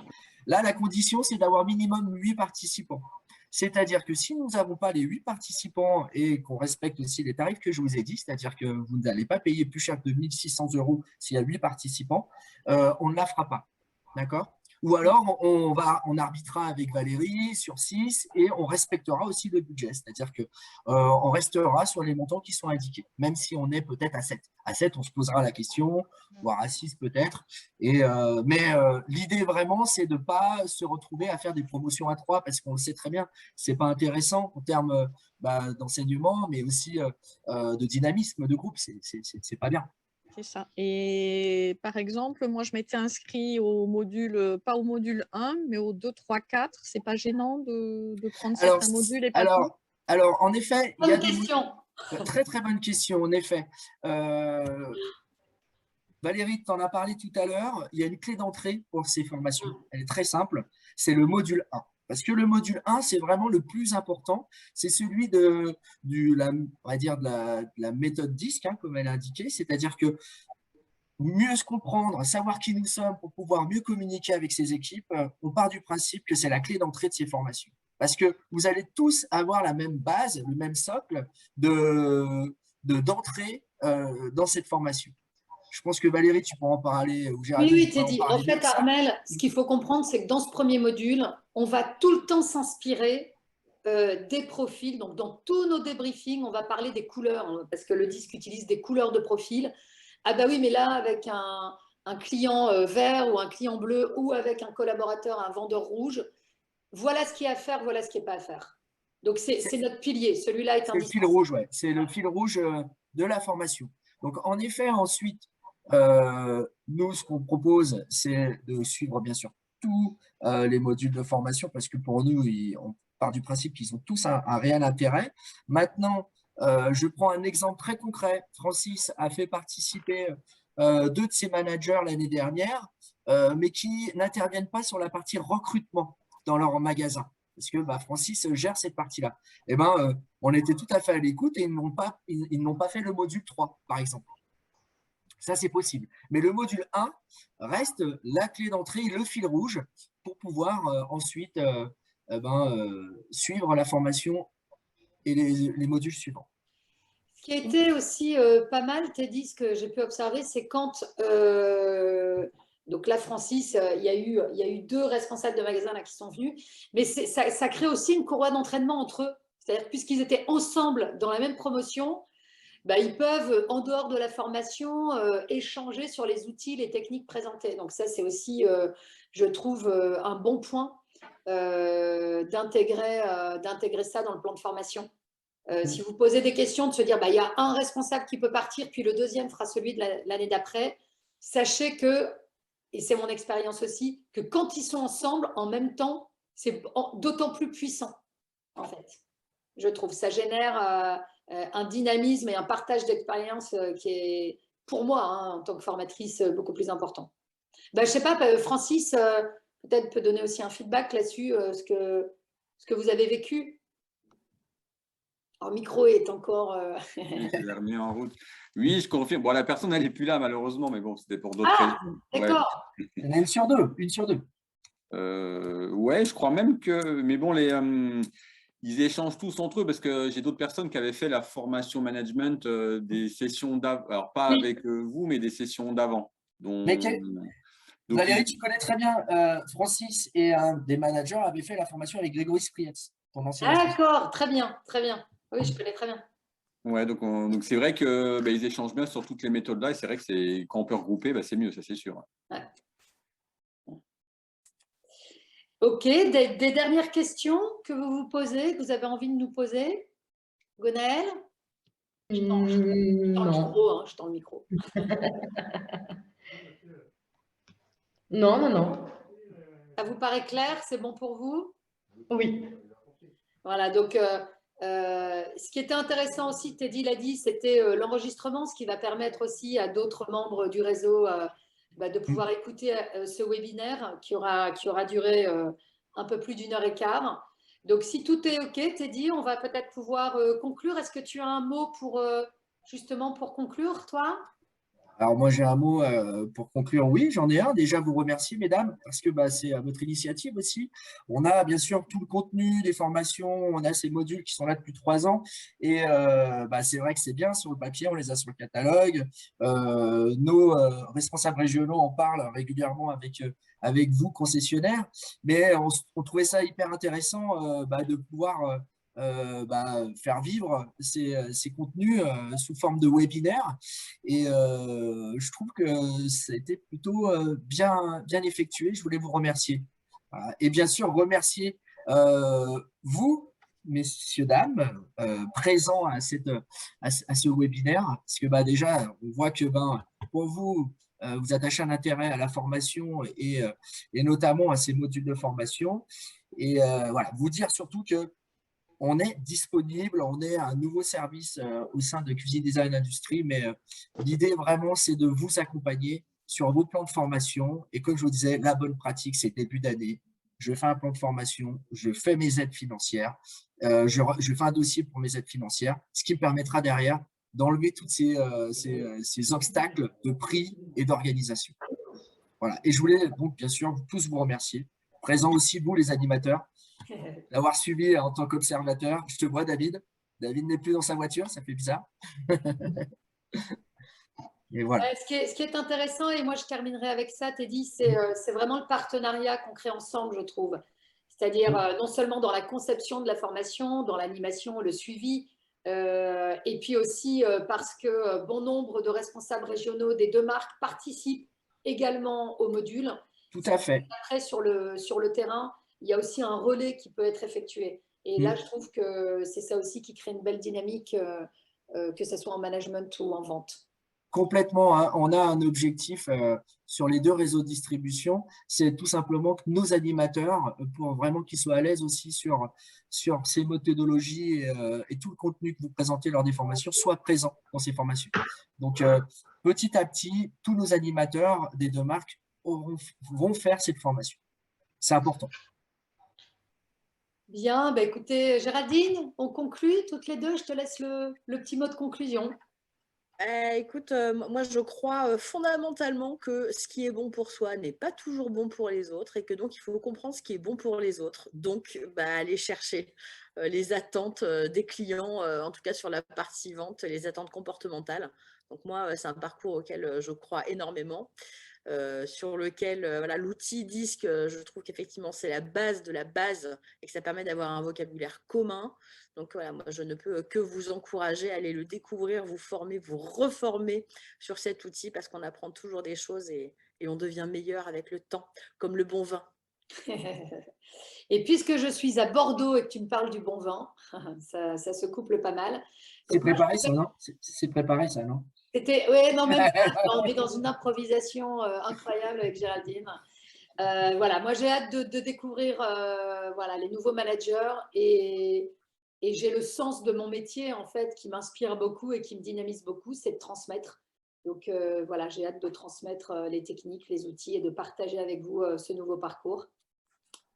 Là, la condition, c'est d'avoir minimum 8 participants. C'est-à-dire que si nous n'avons pas les 8 participants et qu'on respecte aussi les tarifs que je vous ai dit, c'est-à-dire que vous n'allez pas payer plus cher que 1 600 € s'il y a 8 participants, on ne la fera pas. D'accord ? Ou alors, on arbitrera avec Valérie sur 6 et on respectera aussi le budget. C'est-à-dire qu'on restera sur les montants qui sont indiqués, même si on est peut-être à 7. À 7, on se posera la question, voire à 6 peut-être. Mais l'idée vraiment, c'est de ne pas se retrouver à faire des promotions à 3 parce qu'on le sait très bien, ce n'est pas intéressant en termes d'enseignement, mais aussi de dynamisme de groupe. Ce n'est pas bien. C'est ça. Et par exemple, moi, je m'étais inscrit au module, pas au module 1, mais au 2, 3, 4. C'est pas gênant de prendre certains modules et pas tout ? Alors, en effet… Bonne question. Très, très bonne question, en effet. Valérie, tu en as parlé tout à l'heure. Il y a une clé d'entrée pour ces formations. Elle est très simple. C'est le module 1. Parce que le module 1, c'est vraiment le plus important. C'est celui on va dire de la méthode DISC, comme elle a indiqué. C'est-à-dire que mieux se comprendre, savoir qui nous sommes pour pouvoir mieux communiquer avec ces équipes, on part du principe que c'est la clé d'entrée de ces formations. Parce que vous allez tous avoir la même base, le même socle d'entrée dans cette formation. Je pense que Valérie, tu pourras en parler. Oui, Teddy. En fait, Armelle, ce qu'il faut comprendre, c'est que dans ce premier module, on va tout le temps s'inspirer des profils. Donc, dans tous nos débriefings, on va parler des couleurs, parce que le disque utilise des couleurs de profil. Ah bah oui, mais là, avec un client vert ou un client bleu ou avec un collaborateur, un vendeur rouge, voilà ce qu'il y a à faire, voilà ce qui n'est pas à faire. Donc, c'est notre pilier. Celui-là est indispensable. C'est le fil rouge, ouais. C'est le fil rouge de la formation. Donc, en effet, ensuite, nous, ce qu'on propose, c'est de suivre, bien sûr, tous les modules de formation parce que pour nous, on part du principe qu'ils ont tous un réel intérêt. Maintenant, je prends un exemple très concret. Francis a fait participer 2 de ses managers l'année dernière, mais qui n'interviennent pas sur la partie recrutement dans leur magasin. Parce que Francis gère cette partie-là. On était tout à fait à l'écoute et ils n'ont pas fait le module 3, par exemple. Ça, c'est possible. Mais le module 1 reste la clé d'entrée, le fil rouge pour pouvoir ensuite suivre la formation et les modules suivants. Ce qui a été aussi pas mal, Teddy, ce que j'ai pu observer, c'est quand, donc là, Francis, il y a eu 2 responsables de magasins là, qui sont venus, mais ça crée aussi une courroie d'entraînement entre eux. C'est-à-dire puisqu'ils étaient ensemble dans la même promotion, ils peuvent, en dehors de la formation, échanger sur les outils, les techniques présentées. Donc ça, c'est aussi, je trouve, un bon point d'intégrer ça dans le plan de formation. Si vous posez des questions, de se dire, il y a un responsable qui peut partir, puis le deuxième fera celui de l'année d'après, sachez que, et c'est mon expérience aussi, que quand ils sont ensemble, en même temps, c'est d'autant plus puissant, en fait. Je trouve ça génère un dynamisme et un partage d'expérience qui est, pour moi, en tant que formatrice, beaucoup plus important. Je ne sais pas, Francis, peut-être peut donner aussi un feedback là-dessus, ce que vous avez vécu. Alors, le micro est encore… Je l'ai remis en route. Oui, je confirme. Bon, la personne, elle n'est plus là, malheureusement, mais bon, c'était pour d'autres raisons. D'accord. Il y en a une sur deux. Une sur deux. Ouais, je crois même que… Mais bon, ils échangent tous entre eux parce que j'ai d'autres personnes qui avaient fait la formation management des sessions d'avant. Alors, pas avec vous, mais des sessions d'avant. Valérie, tu connais très bien Francis et un des managers avait fait la formation avec Grégory Sprietz, ton ancien associé. D'accord, très bien, très bien. Oui, je connais très bien. Ouais, donc c'est vrai que ils échangent bien sur toutes les méthodes là et c'est vrai que quand on peut regrouper, c'est mieux, ça c'est sûr. Ouais. Ok, des dernières questions que vous vous posez, que vous avez envie de nous poser, Gwenaëlle? Je tends le micro. Non. Ça vous paraît clair? C'est bon pour vous? Oui. Voilà, donc ce qui était intéressant aussi, Teddy l'a dit, c'était l'enregistrement, ce qui va permettre aussi à d'autres membres du réseau de pouvoir écouter ce webinaire qui aura duré un peu plus d'1h15. Donc, si tout est OK, Teddy, on va peut-être pouvoir conclure. Est-ce que tu as un mot justement pour conclure, toi? Alors moi j'ai un mot pour conclure. Oui, j'en ai un. Déjà vous remercier mesdames parce que c'est à votre initiative aussi. On a bien sûr tout le contenu des formations, on a ces modules qui sont là depuis 3 ans et c'est vrai que c'est bien sur le papier, on les a sur le catalogue. Nos responsables régionaux en parlent régulièrement avec vous concessionnaires, mais on trouvait ça hyper intéressant de pouvoir faire vivre ces contenus sous forme de webinaire. Et je trouve que ça a été plutôt bien effectué. Je voulais vous remercier. Voilà. Et bien sûr, remercier vous, messieurs, dames, présents à ce webinaire. Parce que déjà, on voit que pour vous, vous attachez un intérêt à la formation et notamment à ces modules de formation. Et voilà, vous dire surtout que on est disponible, on est un nouveau service au sein de Cuisine Design Industrie, mais l'idée vraiment, c'est de vous accompagner sur vos plans de formation. Et comme je vous disais, la bonne pratique, c'est début d'année. Je fais un plan de formation, je fais mes aides financières, je fais un dossier pour mes aides financières, ce qui me permettra derrière d'enlever tous ces obstacles de prix et d'organisation. Voilà. Et je voulais donc bien sûr tous vous remercier, présents aussi vous les animateurs, d'avoir suivi en tant qu'observateur. Je te vois, David. David n'est plus dans sa voiture, ça fait bizarre. Et voilà. Ce qui est intéressant, et moi je terminerai avec ça, Teddy, c'est vraiment le partenariat qu'on crée ensemble, je trouve. C'est-à-dire non seulement dans la conception de la formation, dans l'animation, le suivi, et puis aussi parce que bon nombre de responsables régionaux des 2 marques participent également au module. Tout à fait. Après, sur le terrain, il y a aussi un relais qui peut être effectué. Et là, je trouve que c'est ça aussi qui crée une belle dynamique, que ce soit en management ou en vente. Complètement. Hein. On a un objectif sur les 2 réseaux de distribution, c'est tout simplement que nos animateurs, pour vraiment qu'ils soient à l'aise aussi sur ces méthodologies et tout le contenu que vous présentez lors des formations, soient présents dans ces formations. Donc, petit à petit, tous nos animateurs des 2 marques vont faire cette formation. C'est important. Bien, écoutez, Géraldine, on conclut toutes les 2. Je te laisse le petit mot de conclusion. Écoute, moi je crois fondamentalement que ce qui est bon pour soi n'est pas toujours bon pour les autres et que donc il faut comprendre ce qui est bon pour les autres. Donc aller chercher les attentes des clients, en tout cas sur la partie vente, les attentes comportementales. Donc moi, c'est un parcours auquel je crois énormément. Sur lequel l'outil disque, je trouve qu'effectivement c'est la base de la base et que ça permet d'avoir un vocabulaire commun. Donc voilà, moi je ne peux que vous encourager à aller le découvrir, vous former, vous reformer sur cet outil parce qu'on apprend toujours des choses et on devient meilleur avec le temps, comme le bon vin. Et puisque je suis à Bordeaux et que tu me parles du bon vin, ça se couple pas mal. C'est préparé ça, non? C'est préparé ça, non? Oui, non, même on est dans une improvisation incroyable avec Géraldine. Voilà, moi j'ai hâte de découvrir les nouveaux managers et j'ai le sens de mon métier en fait qui m'inspire beaucoup et qui me dynamise beaucoup, c'est de transmettre. Donc voilà, j'ai hâte de transmettre les techniques, les outils et de partager avec vous ce nouveau parcours.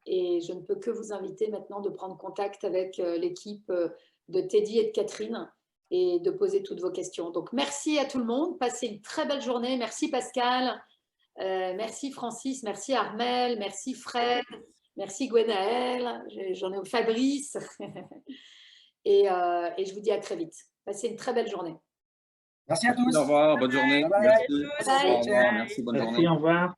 Et je ne peux que vous inviter maintenant de prendre contact avec l'équipe de Teddy et de Catherine et de poser toutes vos questions. Donc, merci à tout le monde. Passez une très belle journée. Merci Pascal. Merci Francis. Merci Armel. Merci Fred. Merci Gwenaël. J'en ai Fabrice. et je vous dis à très vite. Passez une très belle journée. Merci à tous. Au revoir, bonne journée. Bye bye. Merci. Bye. Au revoir, merci, bonne journée. Merci, au revoir.